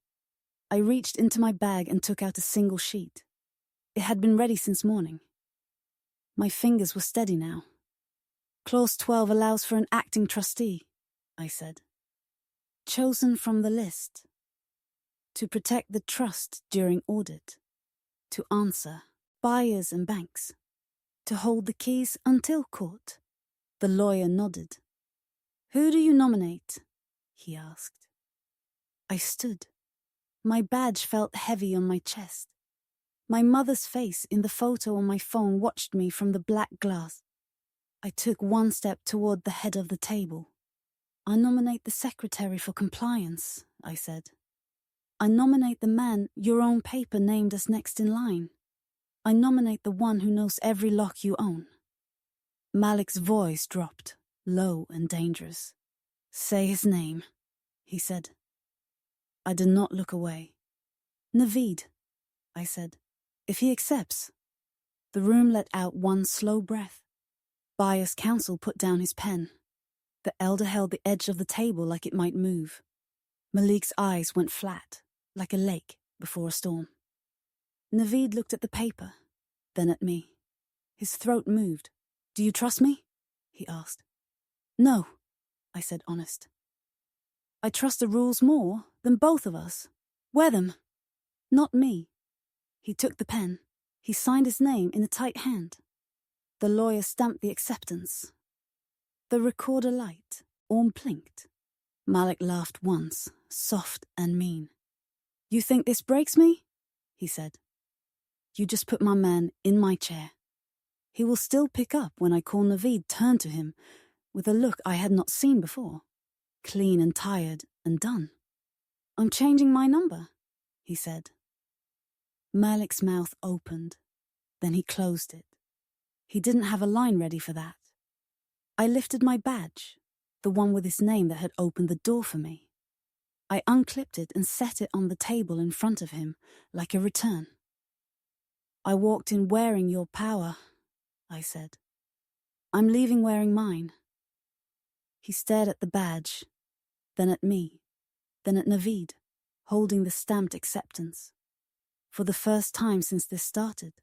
I reached into my bag and took out a single sheet. It had been ready since morning. My fingers were steady now. Clause 12 allows for an acting trustee, I said. Chosen from the list. To protect the trust during audit. To answer buyers and banks. To hold the keys until court. The lawyer nodded. Who do you nominate? He asked. I stood. My badge felt heavy on my chest. My mother's face in the photo on my phone watched me from the black glass. I took one step toward the head of the table. "I nominate the secretary for compliance," I said. "I nominate the man your own paper named as next in line. I nominate the one who knows every lock you own." Malik's voice dropped, low and dangerous. "Say his name," he said. I did not look away. "Naveed," I said. "If he accepts." The room let out one slow breath. Buyer's counsel put down his pen. The elder held the edge of the table like it might move. Malik's eyes went flat, like a lake before a storm. Naveed looked at the paper, then at me. His throat moved. "Do you trust me?" he asked. "No," I said, honest. "I trust the rules more than both of us. Wear them." "Not me." He took the pen. He signed his name in a tight hand. The lawyer stamped the acceptance. The recorder light, blinked. Malik laughed once, soft and mean. "You think this breaks me?" he said. "You just put my man in my chair. He will still pick up when I call Naveed turn to him with a look I had not seen before, clean and tired and done. "I'm changing my number," he said. Malik's mouth opened, then he closed it. He didn't have a line ready for that. I lifted my badge, the one with his name that had opened the door for me. I unclipped it and set it on the table in front of him, like a return. "I walked in wearing your power," I said. "I'm leaving wearing mine." He stared at the badge, then at me, then at Naveed, holding the stamped acceptance. For the first time since this started,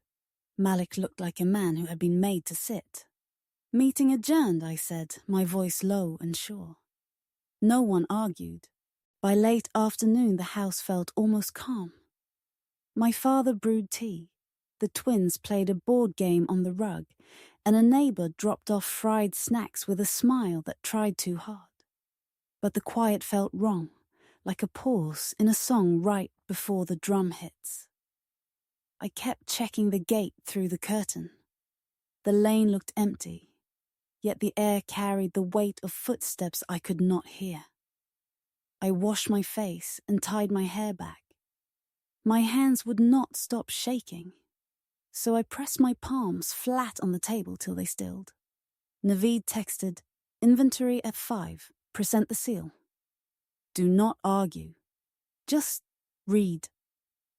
Malik looked like a man who had been made to sit. "Meeting adjourned," I said, my voice low and sure. No one argued. By late afternoon, the house felt almost calm. My father brewed tea. The twins played a board game on the rug, and a neighbor dropped off fried snacks with a smile that tried too hard. But the quiet felt wrong, like a pause in a song right before the drum hits. I kept checking the gate through the curtain. The lane looked empty, yet the air carried the weight of footsteps I could not hear. I washed my face and tied my hair back. My hands would not stop shaking, so I pressed my palms flat on the table till they stilled. Naveed texted, "Inventory at 5, present the seal." Do not argue. Just read.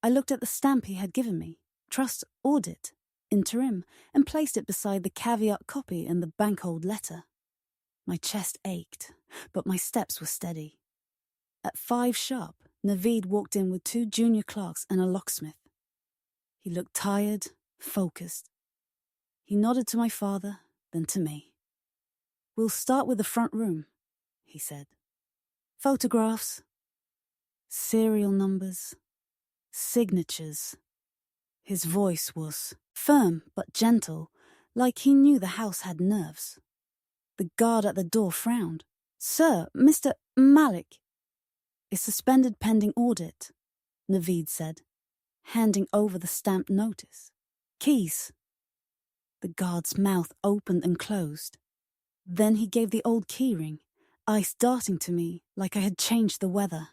I looked at the stamp he had given me, Trust Audit, Interim, and placed it beside the caveat copy and the bankhold letter. My chest ached, but my steps were steady. At 5 sharp, Naveed walked in with 2 junior clerks and a locksmith. He looked tired, focused. He nodded to my father, then to me. "We'll start with the front room," he said. "Photographs, serial numbers, signatures." His voice was firm but gentle, like he knew the house had nerves. The guard at the door frowned. "Sir, Mr. Malik." "Is suspended pending audit," Naveed said, handing over the stamped notice. "Keys." The guard's mouth opened and closed. Then he gave the old keyring, ice darting to me like I had changed the weather.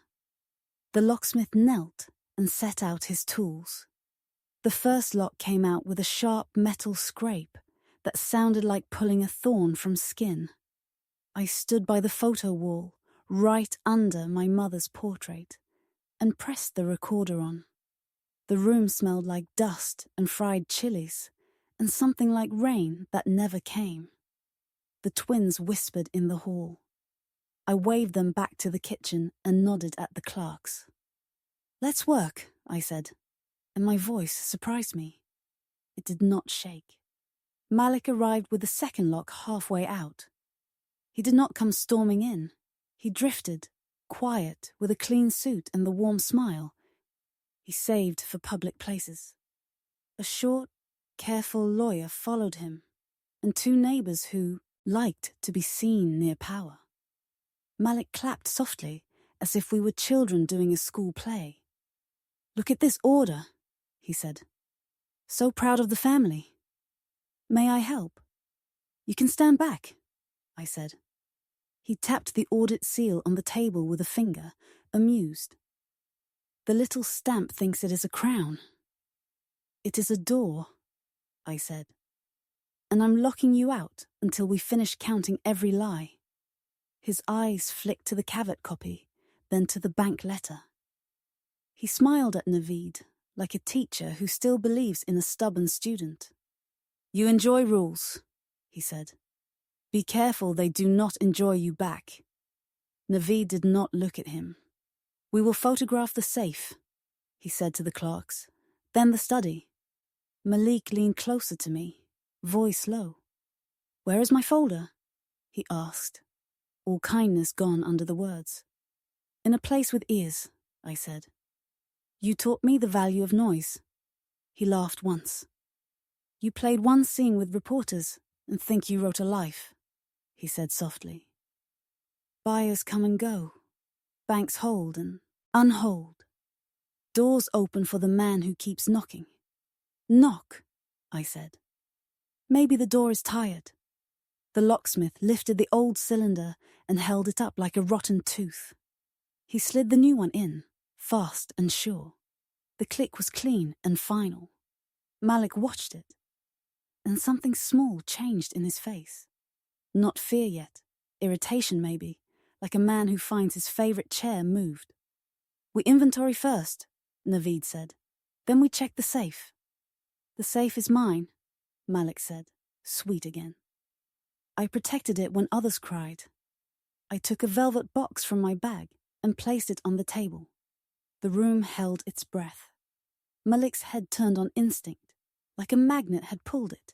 The locksmith knelt and set out his tools. The first lock came out with a sharp metal scrape that sounded like pulling a thorn from skin. I stood by the photo wall, right under my mother's portrait, and pressed the recorder on. The room smelled like dust and fried chilies, and something like rain that never came. The twins whispered in the hall. I waved them back to the kitchen and nodded at the clerks. "Let's work," I said, and my voice surprised me. It did not shake. Malik arrived with the second lock halfway out. He did not come storming in. He drifted, quiet, with a clean suit and the warm smile. He saved for public places. A short, careful lawyer followed him, and 2 neighbors who liked to be seen near power. Malik clapped softly, as if we were children doing a school play. "Look at this order," he said. So proud of the family. May I help? You can stand back, I said. He tapped the audit seal on the table with a finger, amused. The little stamp thinks it is a crown. It is a door, I said. And I'm locking you out until we finish counting every lie. His eyes flicked to the caveat copy, then to the bank letter. He smiled at Naveed, like a teacher who still believes in a stubborn student. You enjoy rules, he said. Be careful they do not enjoy you back. Naveed did not look at him. We will photograph the safe, he said to the clerks, then the study. Malik leaned closer to me, voice low. Where is my folder? He asked, all kindness gone under the words. In a place with ears, I said. You taught me the value of noise. He laughed once. You played one scene with reporters and think you wrote a life, he said softly. Buyers come and go. Banks hold and unhold. Doors open for the man who keeps knocking. Knock, I said. Maybe the door is tired. The locksmith lifted the old cylinder and held it up like a rotten tooth. He slid the new one in, fast and sure. The click was clean and final. Malik watched it, and something small changed in his face. Not fear yet, irritation maybe, like a man who finds his favorite chair moved. We inventory first, Naveed said. Then we check the safe. The safe is mine, Malik said, sweet again. I protected it when others cried. I took a velvet box from my bag and placed it on the table. The room held its breath. Malik's head turned on instinct, like a magnet had pulled it.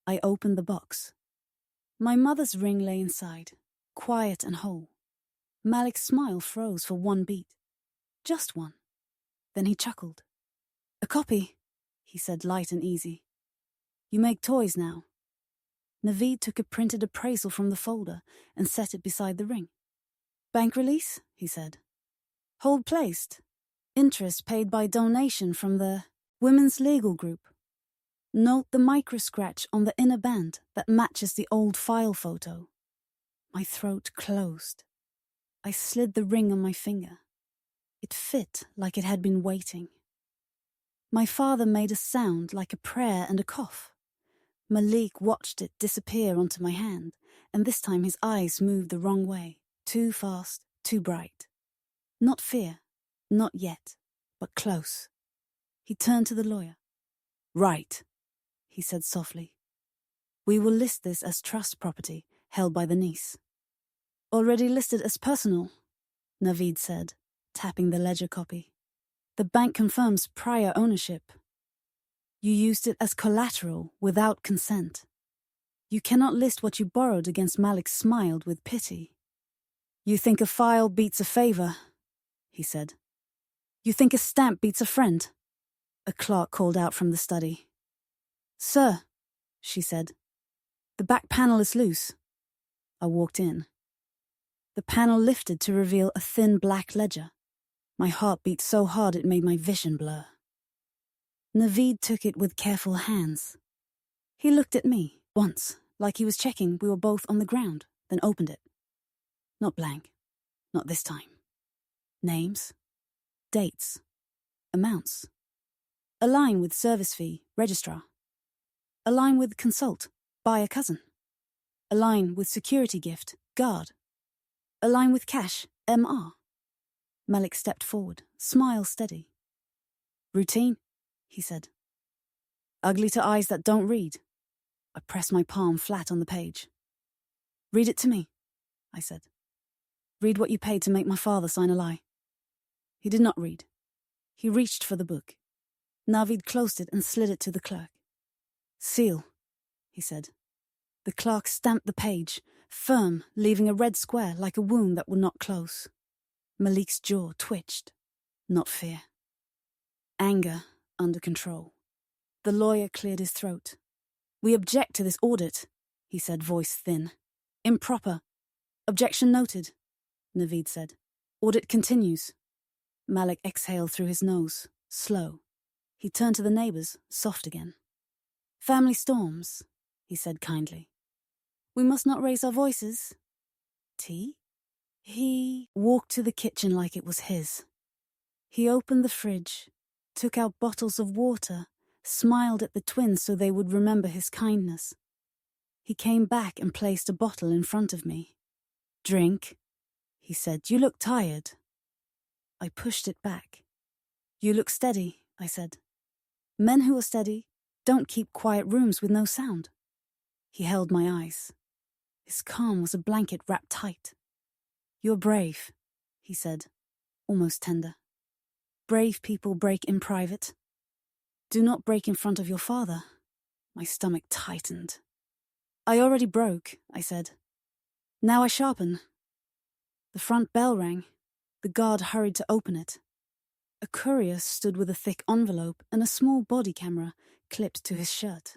I opened the box. My mother's ring lay inside, quiet and whole. Malik's smile froze for one beat. Just one. Then he chuckled. A copy, he said light and easy. You make toys now. Naveed took a printed appraisal from the folder and set it beside the ring. Bank release, he said. Hold placed. Interest paid by donation from the Women's Legal Group. Note the micro-scratch on the inner band that matches the old file photo. My throat closed. I slid the ring on my finger. It fit like it had been waiting. My father made a sound like a prayer and a cough. Malik watched it disappear onto my hand, and this time his eyes moved the wrong way, too fast, too bright. Not fear, not yet, but close. He turned to the lawyer. Right, he said softly. We will list this as trust property, held by the niece. Already listed as personal, Naveed said, tapping the ledger copy. The bank confirms prior ownership. You used it as collateral without consent. You cannot list what you borrowed against. Malik smiled with pity. You think a file beats a favor, he said. You think a stamp beats a friend? A clerk called out from the study. Sir, she said, the back panel is loose. I walked in. The panel lifted to reveal a thin black ledger. My heart beat so hard it made my vision blur. Naveed took it with careful hands. He looked at me once, like he was checking we were both on the ground, then opened it. Not blank. Not this time. Names. Dates. Amounts. A line with service fee, registrar. A line with consult, buy a cousin. A line with security gift, guard. A line with cash, MR. Malik stepped forward, smile steady. Routine, he said. Ugly to eyes that don't read. I pressed my palm flat on the page. Read it to me, I said. Read what you paid to make my father sign a lie. He did not read. He reached for the book. Naveed closed it and slid it to the clerk. Seal, he said. The clerk stamped the page, firm, leaving a red square like a wound that would not close. Malik's jaw twitched. Not fear. Anger under control. The lawyer cleared his throat. We object to this audit, he said, voice thin. Improper. Objection noted, Naveed said. Audit continues. Malik exhaled through his nose, slow. He turned to the neighbors, soft again. "Family storms," he said kindly. "We must not raise our voices. Tea?" He walked to the kitchen like it was his. He opened the fridge, took out bottles of water, smiled at the twins so they would remember his kindness. He came back and placed a bottle in front of me. "Drink," he said. "You look tired." I pushed it back. "You look steady," I said. "Men who are steady don't keep quiet rooms with no sound." He held my eyes. His calm was a blanket wrapped tight. "You're brave," he said, almost tender. "Brave people break in private. Do not break in front of your father." My stomach tightened. "I already broke," I said. "Now I sharpen." The front bell rang. The guard hurried to open it. A courier stood with a thick envelope and a small body camera clipped to his shirt.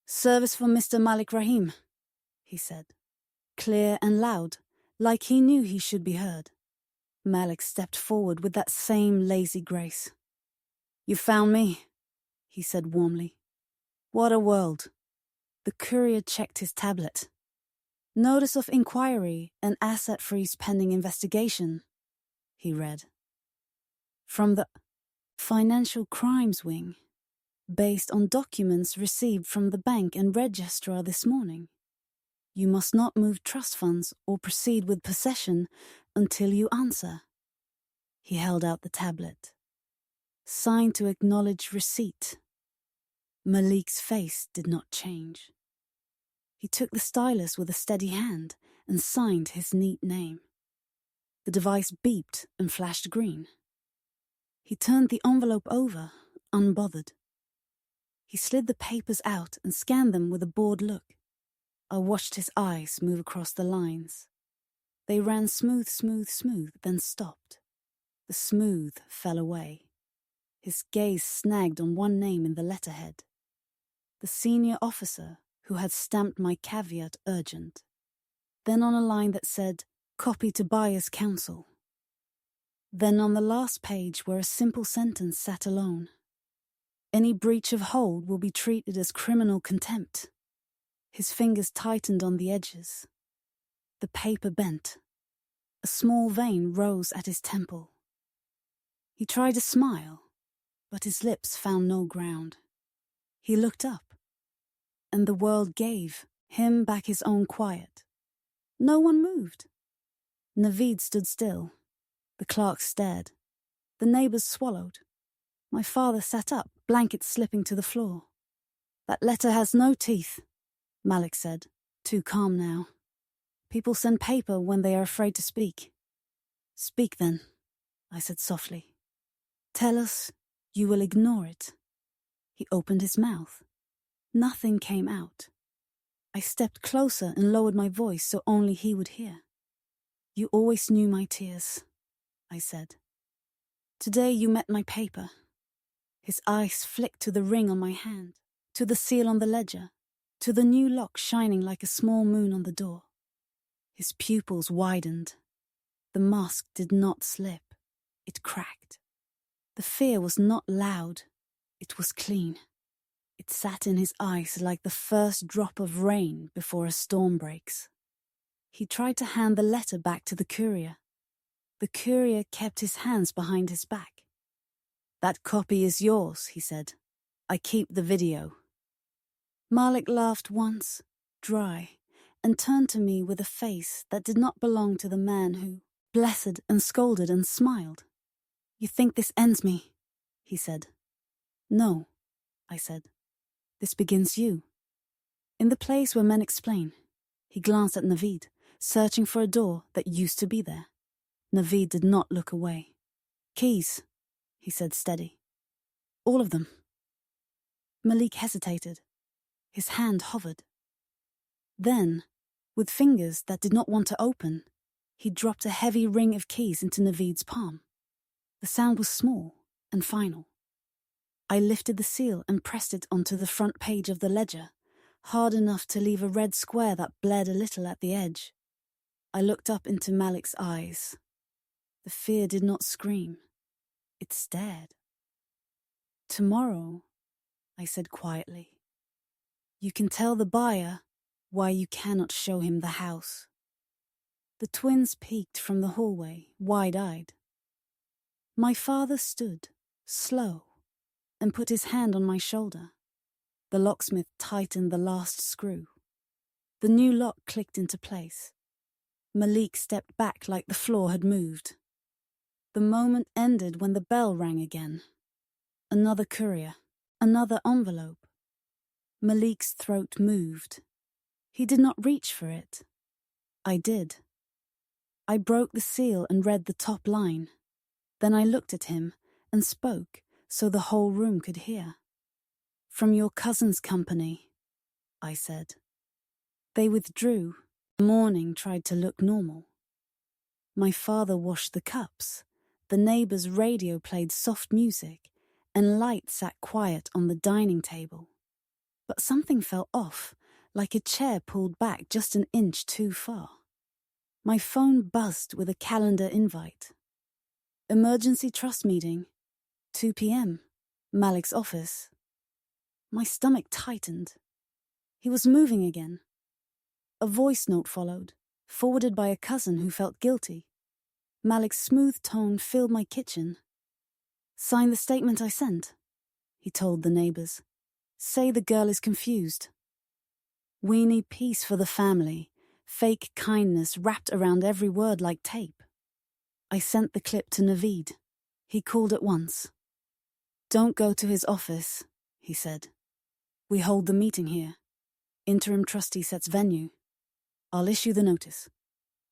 "Service for Mr. Malik Rahim," he said, clear and loud, like he knew he should be heard. Malik stepped forward with that same lazy grace. "You found me," he said warmly. "What a world." The courier checked his tablet. "Notice of inquiry and asset freeze pending investigation," he read. "From the Financial Crimes Wing, based on documents received from the bank and registrar this morning. You must not move trust funds or proceed with possession until you answer." He held out the tablet. "Sign to acknowledge receipt." Malik's face did not change. He took the stylus with a steady hand and signed his neat name. The device beeped and flashed green. He turned the envelope over, unbothered. He slid the papers out and scanned them with a bored look. I watched his eyes move across the lines. They ran smooth, smooth, smooth, then stopped. The smooth fell away. His gaze snagged on one name in the letterhead. The senior officer who had stamped my caveat urgent. Then on a line that said, "Copy to buyer's counsel." Then on the last page where a simple sentence sat alone. "Any breach of hold will be treated as criminal contempt." His fingers tightened on the edges. The paper bent. A small vein rose at his temple. He tried to smile, but his lips found no ground. He looked up, and the world gave him back his own quiet. No one moved. Naveed stood still. The clerk stared. The neighbors swallowed. My father sat up, blankets slipping to the floor. "That letter has no teeth," Malik said, too calm now. "People send paper when they are afraid to speak." "Speak then," I said softly. "Tell us you will ignore it." He opened his mouth. Nothing came out. I stepped closer and lowered my voice so only he would hear. "You always knew my tears," I said. "Today you met my paper." His eyes flicked to the ring on my hand, to the seal on the ledger, to the new lock shining like a small moon on the door. His pupils widened. The mask did not slip. It cracked. The fear was not loud. It was clean. It sat in his eyes like the first drop of rain before a storm breaks. He tried to hand the letter back to the courier. The courier kept his hands behind his back. "That copy is yours," he said. "I keep the video." Malik laughed once, dry, and turned to me with a face that did not belong to the man who blessed and scolded and smiled. "You think this ends me?" he said. "No," I said. "This begins you." In the place where men explain. He glanced at Naveed, searching for a door that used to be there. Naveed did not look away. "Keys," he said steady. "All of them." Malik hesitated. His hand hovered. Then, with fingers that did not want to open, he dropped a heavy ring of keys into Naveed's palm. The sound was small and final. I lifted the seal and pressed it onto the front page of the ledger, hard enough to leave a red square that bled a little at the edge. I looked up into Malik's eyes. The fear did not scream. It stared. Tomorrow, I said quietly, you can tell the buyer why you cannot show him the house. The twins peeked from the hallway, wide-eyed. My father stood, slow, and put his hand on my shoulder. The locksmith tightened the last screw. The new lock clicked into place. Malik stepped back like the floor had moved. The moment ended when the bell rang again. Another courier, another envelope. Malik's throat moved. He did not reach for it. I did. I broke the seal and read the top line. Then I looked at him and spoke so the whole room could hear. From your cousin's company, I said. They withdrew. The morning tried to look normal. My father washed the cups. The neighbor's radio played soft music, and Light sat quiet on the dining table. But something felt off, like a chair pulled back just an inch too far. My phone buzzed with a calendar invite. Emergency trust meeting, 2 p.m., Malik's office. My stomach tightened. He was moving again. A voice note followed, forwarded by a cousin who felt guilty. Malik's smooth tone filled my kitchen. Sign the statement I sent, he told the neighbors. Say the girl is confused. We need peace for the family, fake kindness wrapped around every word like tape. I sent the clip to Naveed. He called at once. Don't go to his office, he said. We hold the meeting here. Interim trustee sets venue. I'll issue the notice.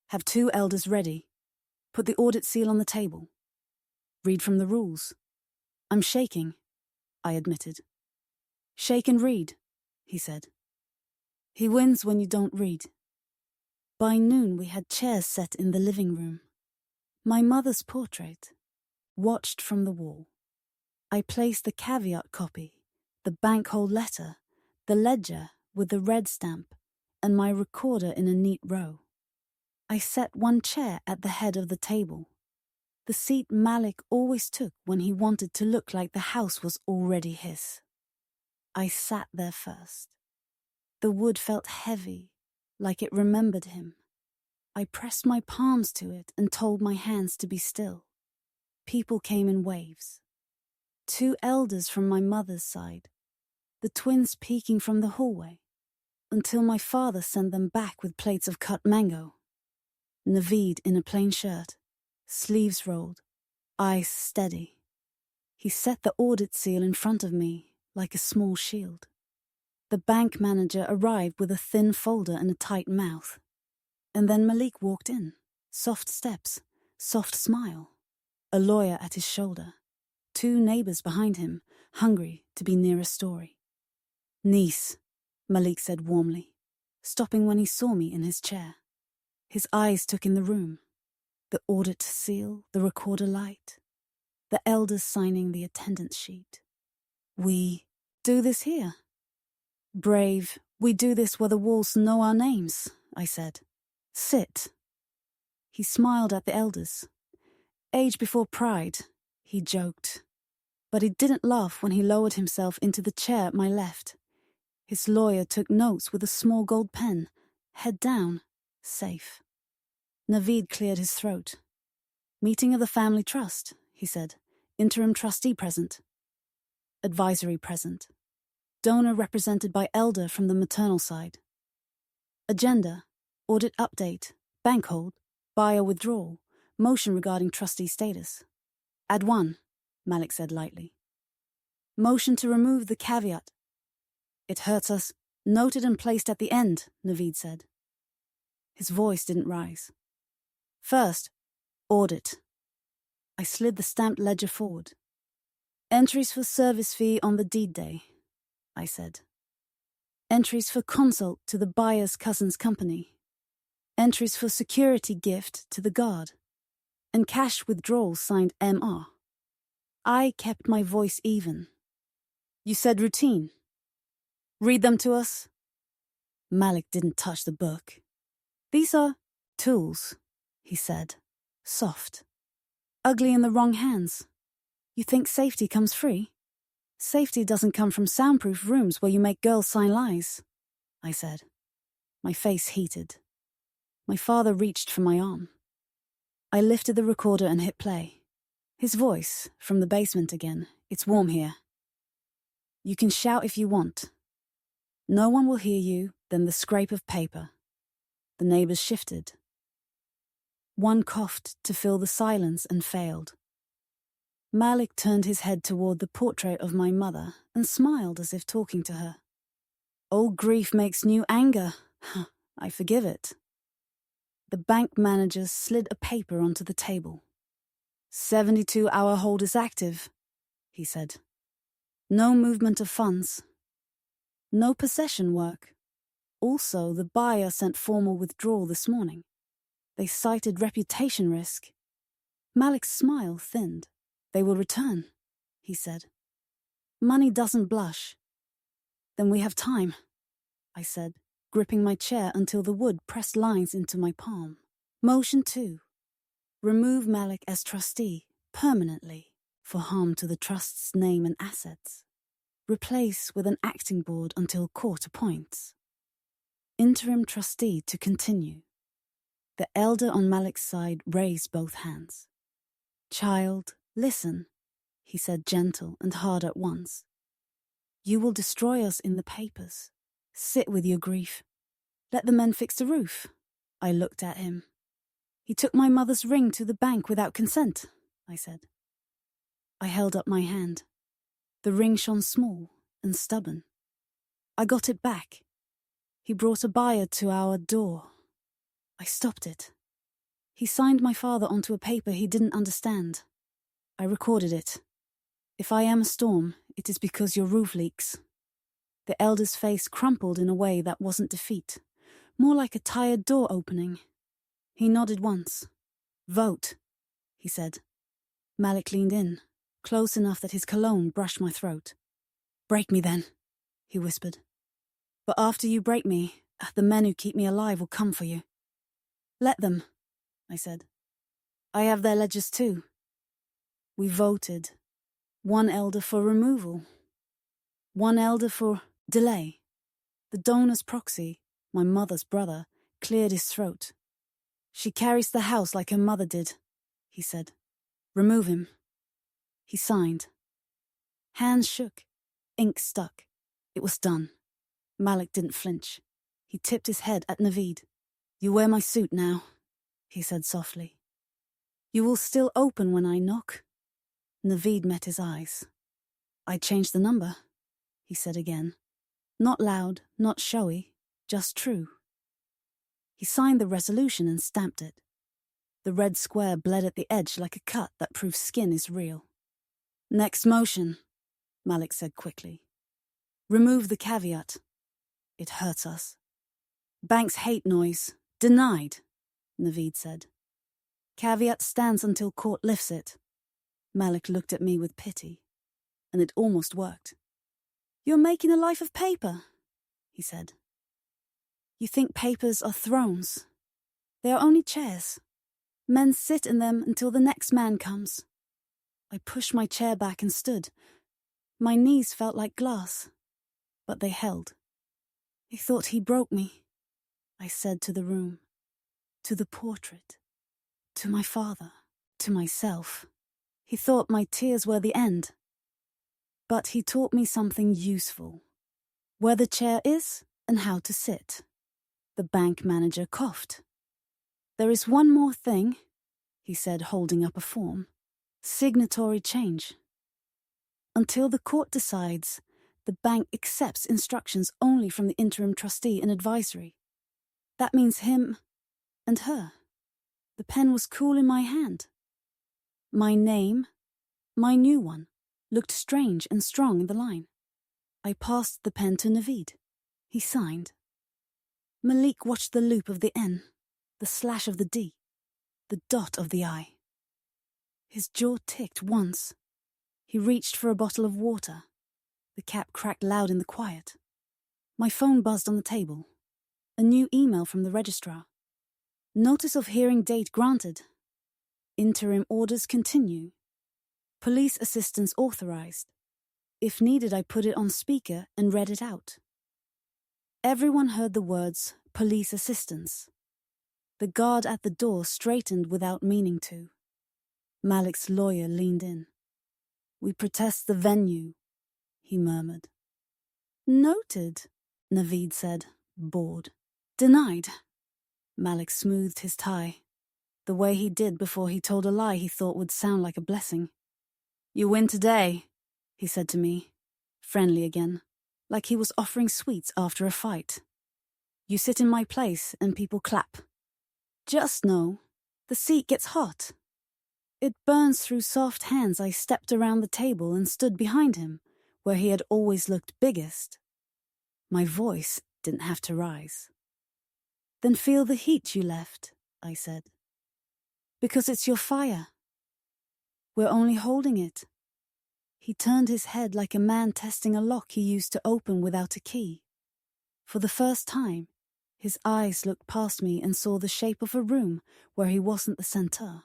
Have 2 elders ready. Put the audit seal on the table. Read from the rules. I'm shaking, I admitted. Shake and read, he said. He wins when you don't read. By noon we had chairs set in the living room. My mother's portrait, watched from the wall. I placed the caveat copy, the bank hold letter, the ledger with the red stamp, and my recorder in a neat row. I set one chair at the head of the table, the seat Malik always took when he wanted to look like the house was already his. I sat there first. The wood felt heavy, like it remembered him. I pressed my palms to it and told my hands to be still. People came in waves. 2 elders from my mother's side, the twins peeking from the hallway, until my father sent them back with plates of cut mango. Naveed in a plain shirt, sleeves rolled, eyes steady. He set the audit seal in front of me like a small shield. The bank manager arrived with a thin folder and a tight mouth. And then Malik walked in, soft steps, soft smile, a lawyer at his shoulder, 2 neighbors behind him, hungry to be near a story. Niece, Malik said warmly, stopping when he saw me in his chair. His eyes took in the room, the audit seal, the recorder light, the elders signing the attendance sheet. We do this here. Brave, we do this where the walls know our names, I said. Sit. He smiled at the elders. Age before pride, he joked. But he didn't laugh when he lowered himself into the chair at my left. His lawyer took notes with a small gold pen, head down, safe. Naveed cleared his throat. Meeting of the family trust, he said. Interim trustee present. Advisory present. Donor represented by elder from the maternal side. Agenda, audit update, bank hold, buyer withdrawal, motion regarding trustee status. Add 1, Malik said lightly. Motion to remove the caveat. It hurts us. Noted and placed at the end, Naveed said. His voice didn't rise. First, audit. I slid the stamped ledger forward. Entries for service fee on the deed day, I said. Entries for consult to the buyer's cousin's company. Entries for security gift to the guard. And cash withdrawal signed MR. I kept my voice even. You said routine. Read them to us. Malik didn't touch the book. These are tools, he said, soft. Ugly in the wrong hands. You think safety comes free? Safety doesn't come from soundproof rooms where you make girls sign lies, I said. My face heated. My father reached for my arm. I lifted the recorder and hit play. His voice, from the basement again. It's warm here. You can shout if you want. No one will hear you, then the scrape of paper. The neighbors shifted. One coughed to fill the silence and failed. Malik turned his head toward the portrait of my mother and smiled as if talking to her. Old grief makes new anger. I forgive it. The bank manager slid a paper onto the table. 72-hour hold is active, he said. No movement of funds. No possession work. Also, the buyer sent formal withdrawal this morning. They cited reputation risk. Malik's smile thinned. They will return, he said. Money doesn't blush. Then we have time, I said, gripping my chair until the wood pressed lines into my palm. Motion 2. Remove Malik as trustee, permanently, for harm to the trust's name and assets. Replace with an acting board until court appoints. Interim trustee to continue. The elder on Malik's side raised both hands. Child, listen, he said, gentle and hard at once. You will destroy us in the papers. Sit with your grief. Let the men fix the roof. I looked at him. He took my mother's ring to the bank without consent, I said. I held up my hand. The ring shone small and stubborn. I got it back. He brought a buyer to our door. I stopped it. He signed my father onto a paper he didn't understand. I recorded it. If I am a storm, it is because your roof leaks. The elder's face crumpled in a way that wasn't defeat, more like a tired door opening. He nodded once. Vote, he said. Malik leaned in, close enough that his cologne brushed my throat. Break me then, he whispered. But after you break me, the men who keep me alive will come for you. Let them, I said. I have their ledgers too. We voted. One elder for removal. One elder for delay. The donor's proxy, my mother's brother, cleared his throat. She carries the house like her mother did, he said. Remove him. He signed. Hands shook. Ink stuck. It was done. Malik didn't flinch. He tipped his head at Naveed. You wear my suit now, he said softly. You will still open when I knock? Naveed met his eyes. I changed the number, he said again. Not loud, not showy, just true. He signed the resolution and stamped it. The red square bled at the edge like a cut that proves skin is real. Next motion, Malik said quickly. Remove the caveat. It hurts us. Banks hate noise. Denied, Naveed said. Caveat stands until court lifts it. Malik looked at me with pity, and it almost worked. You're making a life of paper, he said. You think papers are thrones. They are only chairs. Men sit in them until the next man comes. I pushed my chair back and stood. My knees felt like glass, but they held. He thought he broke me, I said to the room, to the portrait, to my father, to myself. He thought my tears were the end. But he taught me something useful. Where the chair is and how to sit. The bank manager coughed. There is one more thing, he said, holding up a form. Signatory change. Until the court decides, the bank accepts instructions only from the interim trustee and advisory. That means him and her. The pen was cool in my hand. My name, my new one, looked strange and strong in the line. I passed the pen to Naveed. He signed. Malik watched the loop of the N, the slash of the D, the dot of the I. His jaw ticked once. He reached for a bottle of water. The cap cracked loud in the quiet. My phone buzzed on the table. A new email from the registrar. Notice of hearing date granted. Interim orders continue. Police assistance authorized. If needed, I put it on speaker and read it out. Everyone heard the words, police assistance. The guard at the door straightened without meaning to. Malik's lawyer leaned in. We protest the venue, he murmured. Noted, Naveed said, bored. Denied. Malik smoothed his tie, the way he did before he told a lie he thought would sound like a blessing. You win today, he said to me, friendly again, like he was offering sweets after a fight. You sit in my place and people clap. Just know, the seat gets hot. It burns through soft hands. I stepped around the table and stood behind him, where he had always looked biggest. My voice didn't have to rise. Then feel the heat you left, I said. Because it's your fire. We're only holding it. He turned his head like a man testing a lock he used to open without a key. For the first time, his eyes looked past me and saw the shape of a room where he wasn't the center.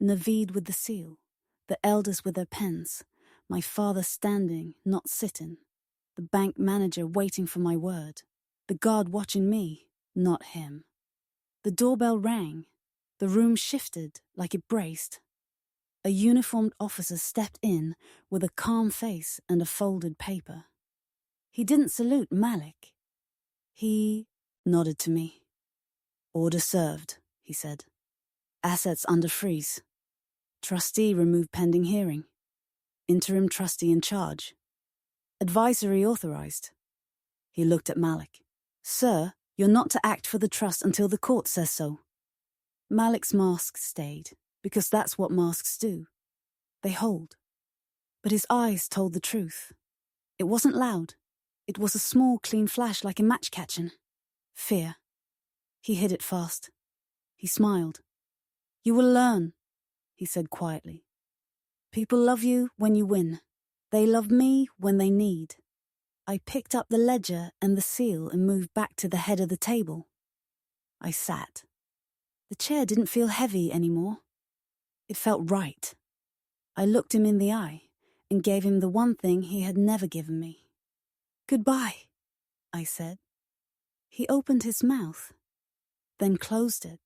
Naveed with the seal, the elders with their pens, my father standing, not sitting, the bank manager waiting for my word, the guard watching me, not him. The doorbell rang. The room shifted like it braced. A uniformed officer stepped in with a calm face and a folded paper. He didn't salute Malik. He nodded to me. Order served, he said. Assets under freeze. Trustee removed pending hearing. Interim trustee in charge. Advisory authorized. He looked at Malik. Sir, you're not to act for the trust until the court says so. Malik's mask stayed, because that's what masks do. They hold. But his eyes told the truth. It wasn't loud. It was a small, clean flash like a match catching. Fear. He hid it fast. He smiled. You will learn, he said quietly. People love you when you win. They love me when they need. I picked up the ledger and the seal and moved back to the head of the table. I sat. The chair didn't feel heavy anymore. It felt right. I looked him in the eye and gave him the one thing he had never given me. Goodbye, I said. He opened his mouth, then closed it.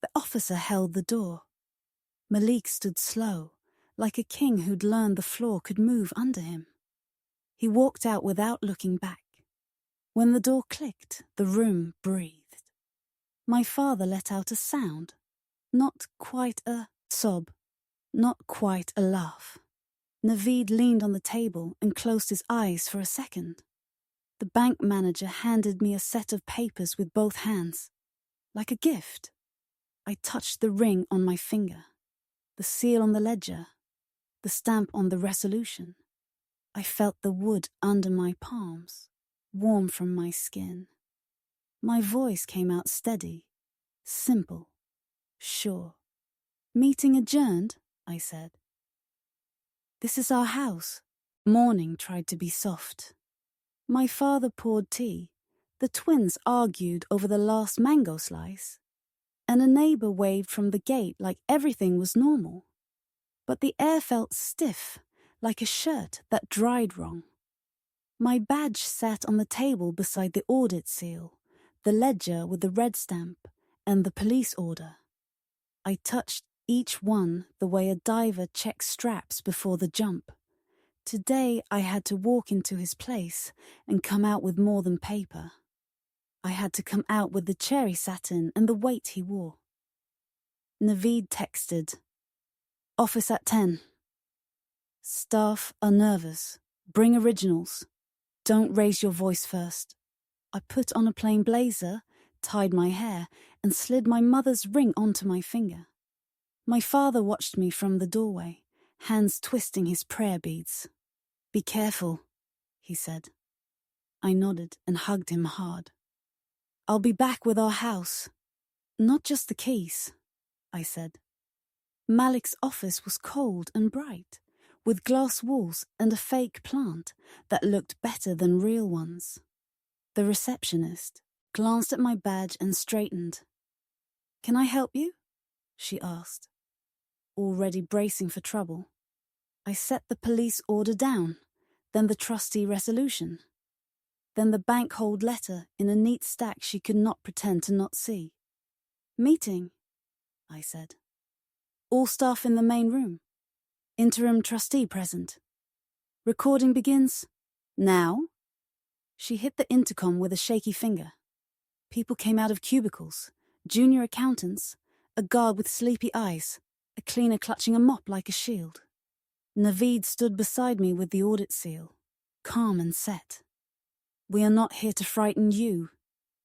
The officer held the door. Malik stood slow, like a king who'd learned the floor could move under him. He walked out without looking back. When the door clicked, the room breathed. My father let out a sound, not quite a sob, not quite a laugh. Naveed leaned on the table and closed his eyes for a second. The bank manager handed me a set of papers with both hands, like a gift. I touched the ring on my finger, the seal on the ledger, the stamp on the resolution. I felt the wood under my palms, warm from my skin. My voice came out steady, simple, sure. Meeting adjourned, I said. This is our house. Morning tried to be soft. My father poured tea. The twins argued over the last mango slice. And a neighbor waved from the gate like everything was normal. But the air felt stiff, like a shirt that dried wrong. My badge sat on the table beside the audit seal, the ledger with the red stamp, and the police order. I touched each one the way a diver checks straps before the jump. Today I had to walk into his place and come out with more than paper. I had to come out with the cherry satin and the weight he wore. Naveed texted, Office at 10. Staff are nervous. Bring originals. Don't raise your voice first. I put on a plain blazer, tied my hair, and slid my mother's ring onto my finger. My father watched me from the doorway, hands twisting his prayer beads. Be careful, he said. I nodded and hugged him hard. I'll be back with our house. Not just the keys, I said. Malik's office was cold and bright, with glass walls and a fake plant that looked better than real ones. The receptionist glanced at my badge and straightened. Can I help you? She asked. Already bracing for trouble. I set the police order down, then the trustee resolution, then the bank hold letter in a neat stack she could not pretend to not see. Meeting, I said. All staff in the main room. Interim trustee present. Recording begins now. She hit the intercom with a shaky finger. People came out of cubicles, junior accountants, a guard with sleepy eyes, a cleaner clutching a mop like a shield. Naveed stood beside me with the audit seal, calm and set. We are not here to frighten you,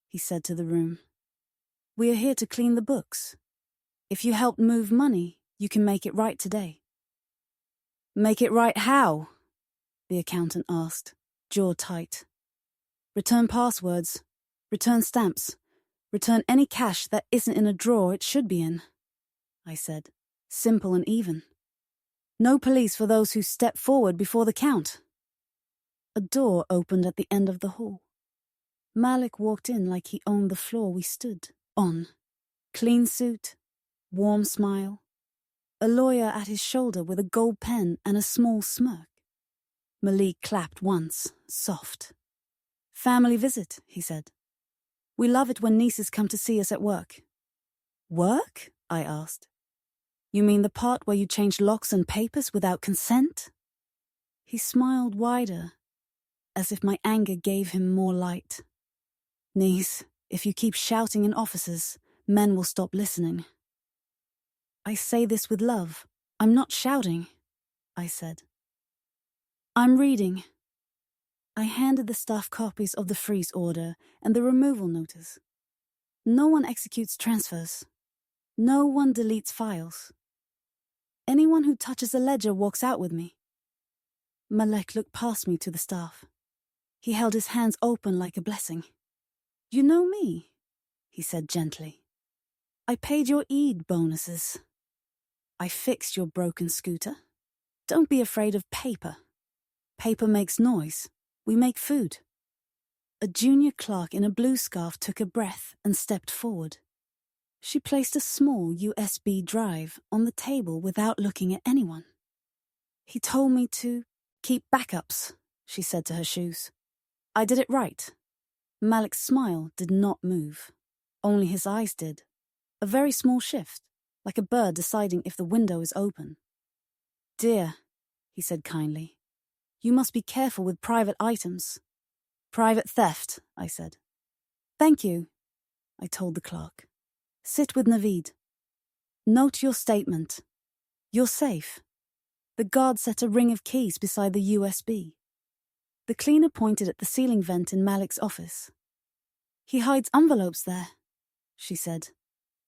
he said to the room. We are here to clean the books. If you helped move money, you can make it right today. Make it right how? The accountant asked, jaw tight. Return passwords, return stamps, return any cash that isn't in a drawer it should be in, I said, simple and even. No police for those who step forward before the count. A door opened at the end of the hall. Malik walked in like he owned the floor we stood on. Clean suit, warm smile, a lawyer at his shoulder with a gold pen and a small smirk. Malik clapped once, soft. Family visit, he said. We love it when nieces come to see us at work. Work? I asked. You mean the part where you change locks and papers without consent? He smiled wider, as if my anger gave him more light. Niece, if you keep shouting in offices, men will stop listening. I say this with love. I'm not shouting, I said. I'm reading. I handed the staff copies of the freeze order and the removal notice. No one executes transfers. No one deletes files. Anyone who touches a ledger walks out with me. Malek looked past me to the staff. He held his hands open like a blessing. You know me, he said gently. I paid your Eid bonuses. I fixed your broken scooter. Don't be afraid of paper. Paper makes noise. We make food. A junior clerk in a blue scarf took a breath and stepped forward. She placed a small USB drive on the table without looking at anyone. He told me to keep backups, she said to her shoes. I did it right. Malik's smile did not move. Only his eyes did. A very small shift, like a bird deciding if the window is open. Dear, he said kindly, you must be careful with private items. Private theft, I said. Thank you, I told the clerk. Sit with Naveed. Note your statement. You're safe. The guard set a ring of keys beside the USB. The cleaner pointed at the ceiling vent in Malik's office. He hides envelopes there, she said,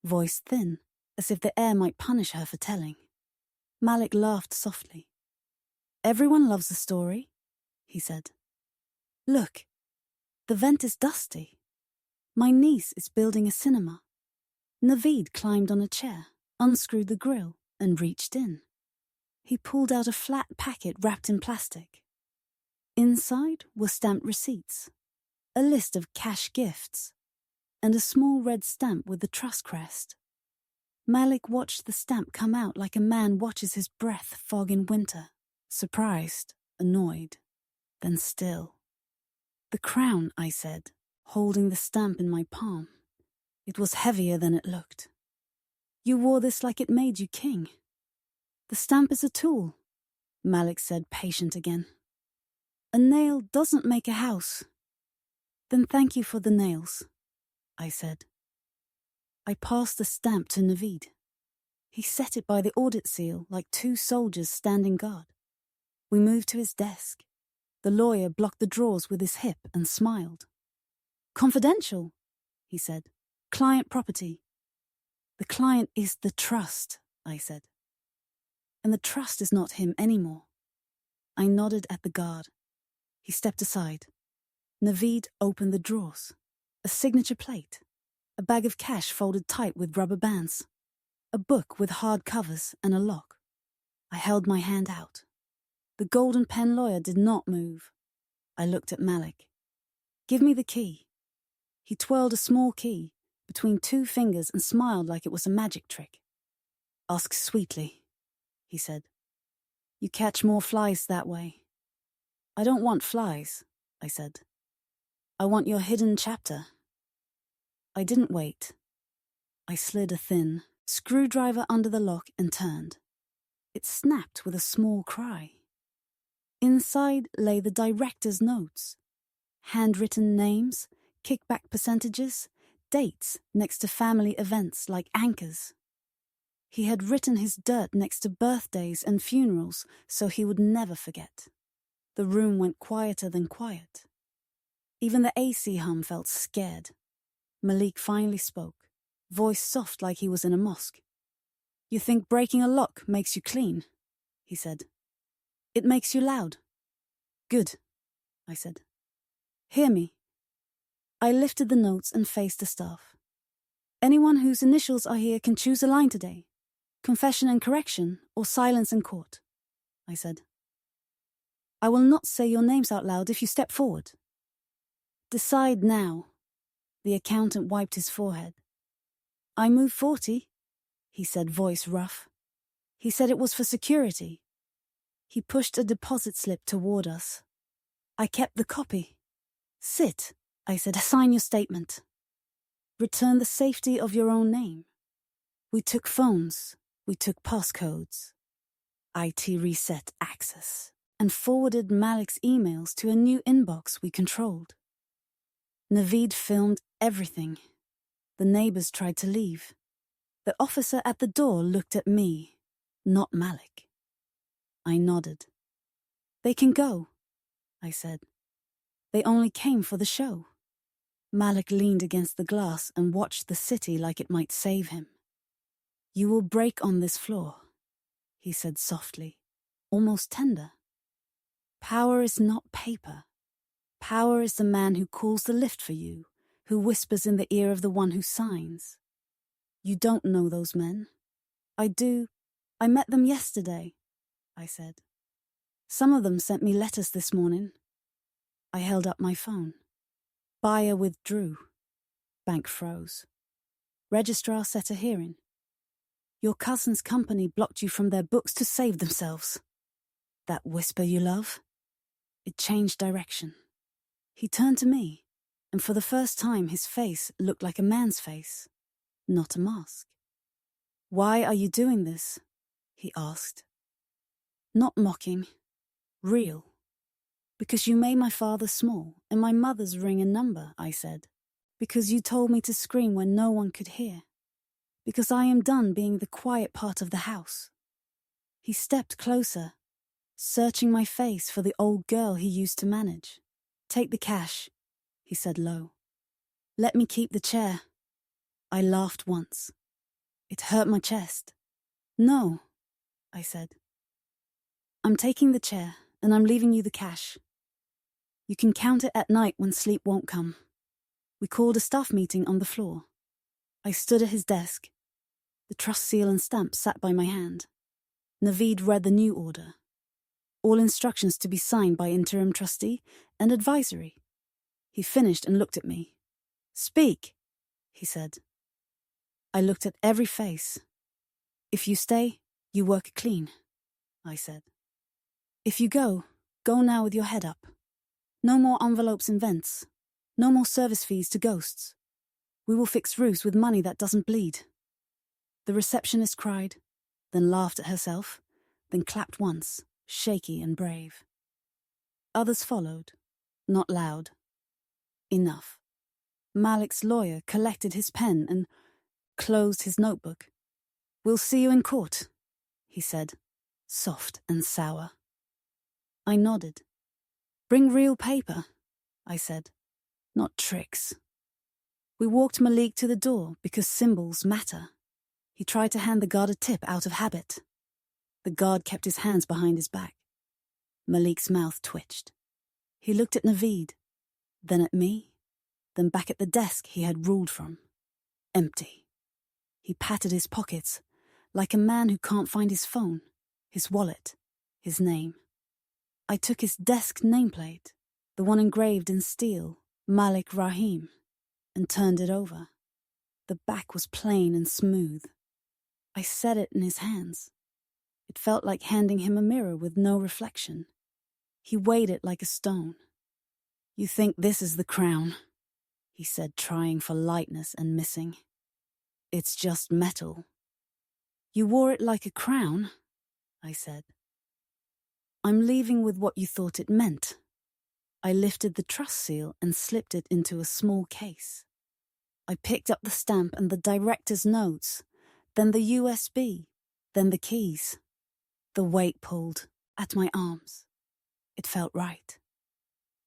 voice thin, as if the air might punish her for telling. Malik laughed softly. Everyone loves a story, he said. Look, the vent is dusty. My niece is building a cinema. Naveed climbed on a chair, unscrewed the grill, and reached in. He pulled out a flat packet wrapped in plastic. Inside were stamped receipts, a list of cash gifts, and a small red stamp with the trust crest. Malik watched the stamp come out like a man watches his breath fog in winter, surprised, annoyed, then still. The crown, I said, holding the stamp in my palm. It was heavier than it looked. You wore this like it made you king. The stamp is a tool, Malik said, patient again. A nail doesn't make a house. Then thank you for the nails, I said. I passed the stamp to Naveed. He set it by the audit seal like two soldiers standing guard. We moved to his desk. The lawyer blocked the drawers with his hip and smiled. Confidential, he said. Client property. The client is the trust, I said. And the trust is not him anymore. I nodded at the guard. He stepped aside. Naveed opened the drawers. A signature plate. A bag of cash folded tight with rubber bands. A book with hard covers and a lock. I held my hand out. The golden pen lawyer did not move. I looked at Malik. Give me the key. He twirled a small key between two fingers and smiled like it was a magic trick. Ask sweetly, he said. You catch more flies that way. I don't want flies, I said. I want your hidden chapter. I didn't wait. I slid a thin screwdriver under the lock and turned. It snapped with a small cry. Inside lay the director's notes. Handwritten names, kickback percentages, dates next to family events like anchors. He had written his dirt next to birthdays and funerals so he would never forget. The room went quieter than quiet. Even the AC hum felt scared. Malik finally spoke, voice soft like he was in a mosque. You think breaking a lock makes you clean, he said. It makes you loud. Good, I said. Hear me. I lifted the notes and faced the staff. Anyone whose initials are here can choose a line today. Confession and correction, or silence in court, I said. I will not say your names out loud if you step forward. Decide now. The accountant wiped his forehead. I move 40, he said, voice rough. He said it was for security. He pushed a deposit slip toward us. I kept the copy. Sit, I said, sign your statement. Return the safety of your own name. We took phones. We took passcodes. IT reset access and forwarded Malik's emails to a new inbox we controlled. Naveed filmed everything. The neighbors tried to leave. The officer at the door looked at me, not Malik. I nodded. They can go, I said. They only came for the show. Malik leaned against the glass and watched the city like it might save him. You will break on this floor, he said softly, almost tender. Power is not paper. Power is the man who calls the lift for you, who whispers in the ear of the one who signs. You don't know those men. I do. I met them yesterday, I said. Some of them sent me letters this morning. I held up my phone. Buyer withdrew. Bank froze. Registrar set a hearing. Your cousin's company blocked you from their books to save themselves. That whisper you love? It changed direction. He turned to me, and for the first time his face looked like a man's face, not a mask. Why are you doing this? He asked. Not mocking. Real. Because you made my father small and my mother's ring a number, I said. Because you told me to scream when no one could hear. Because I am done being the quiet part of the house. He stepped closer, searching my face for the old girl he used to manage. Take the cash, he said low. Let me keep the chair. I laughed once. It hurt my chest. No, I said. I'm taking the chair and I'm leaving you the cash. You can count it at night when sleep won't come. We called a staff meeting on the floor. I stood at his desk. The trust seal and stamp sat by my hand. Naveed read the new order. All instructions to be signed by interim trustee and advisory. He finished and looked at me. Speak, he said. I looked at every face. If you stay, you work clean, I said. If you go now with your head up. No more envelopes in vents. No more service fees to ghosts. We will fix roofs with money that doesn't bleed. The receptionist cried, then laughed at herself, then clapped once, shaky and brave. Others followed, not loud. Enough. Malik's lawyer collected his pen and closed his notebook. We'll see you in court, he said, soft and sour. I nodded. Bring real paper, I said, not tricks. We walked Malik to the door because symbols matter. He tried to hand the guard a tip out of habit. The guard kept his hands behind his back. Malik's mouth twitched. He looked at Naveed, then at me, then back at the desk he had ruled from. Empty. He patted his pockets, like a man who can't find his phone, his wallet, his name. I took his desk nameplate, the one engraved in steel, Malik Rahim, and turned it over. The back was plain and smooth. I set it in his hands. It felt like handing him a mirror with no reflection. He weighed it like a stone. "You think this is the crown," he said, trying for lightness and missing. "It's just metal." "You wore it like a crown," I said. "I'm leaving with what you thought it meant." I lifted the trust seal and slipped it into a small case. I picked up the stamp and the director's notes, then the USB, then the keys. The weight pulled at my arms. It felt right.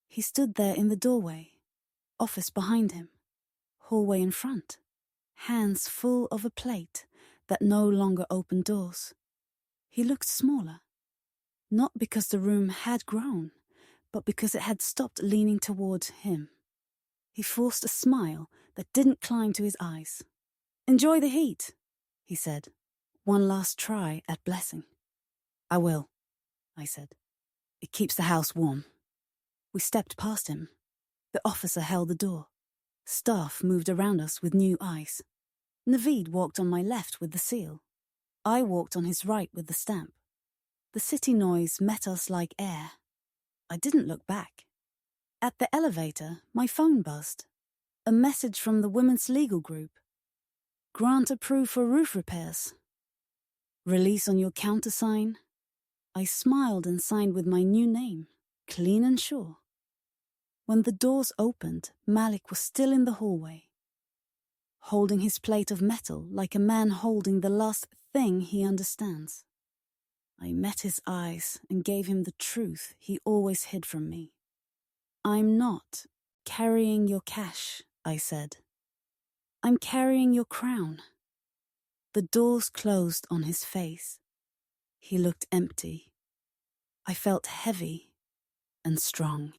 He stood there in the doorway, office behind him, hallway in front, hands full of a plate that no longer opened doors. He looked smaller, not because the room had grown, but because it had stopped leaning towards him. He forced a smile that didn't climb to his eyes. "Enjoy the heat," he said. "One last try at blessing." "I will," I said. "It keeps the house warm." We stepped past him. The officer held the door. Staff moved around us with new eyes. Naveed walked on my left with the seal. I walked on his right with the stamp. The city noise met us like air. I didn't look back. At the elevator, my phone buzzed. A message from the women's legal group. "Grant approved for roof repairs. Release on your countersign." I smiled and signed with my new name, clean and sure. When the doors opened, Malik was still in the hallway, holding his plate of metal like a man holding the last thing he understands. I met his eyes and gave him the truth he always hid from me. "I'm not carrying your cash," I said. "I'm carrying your crown." The doors closed on his face. He looked empty. I felt heavy and strong.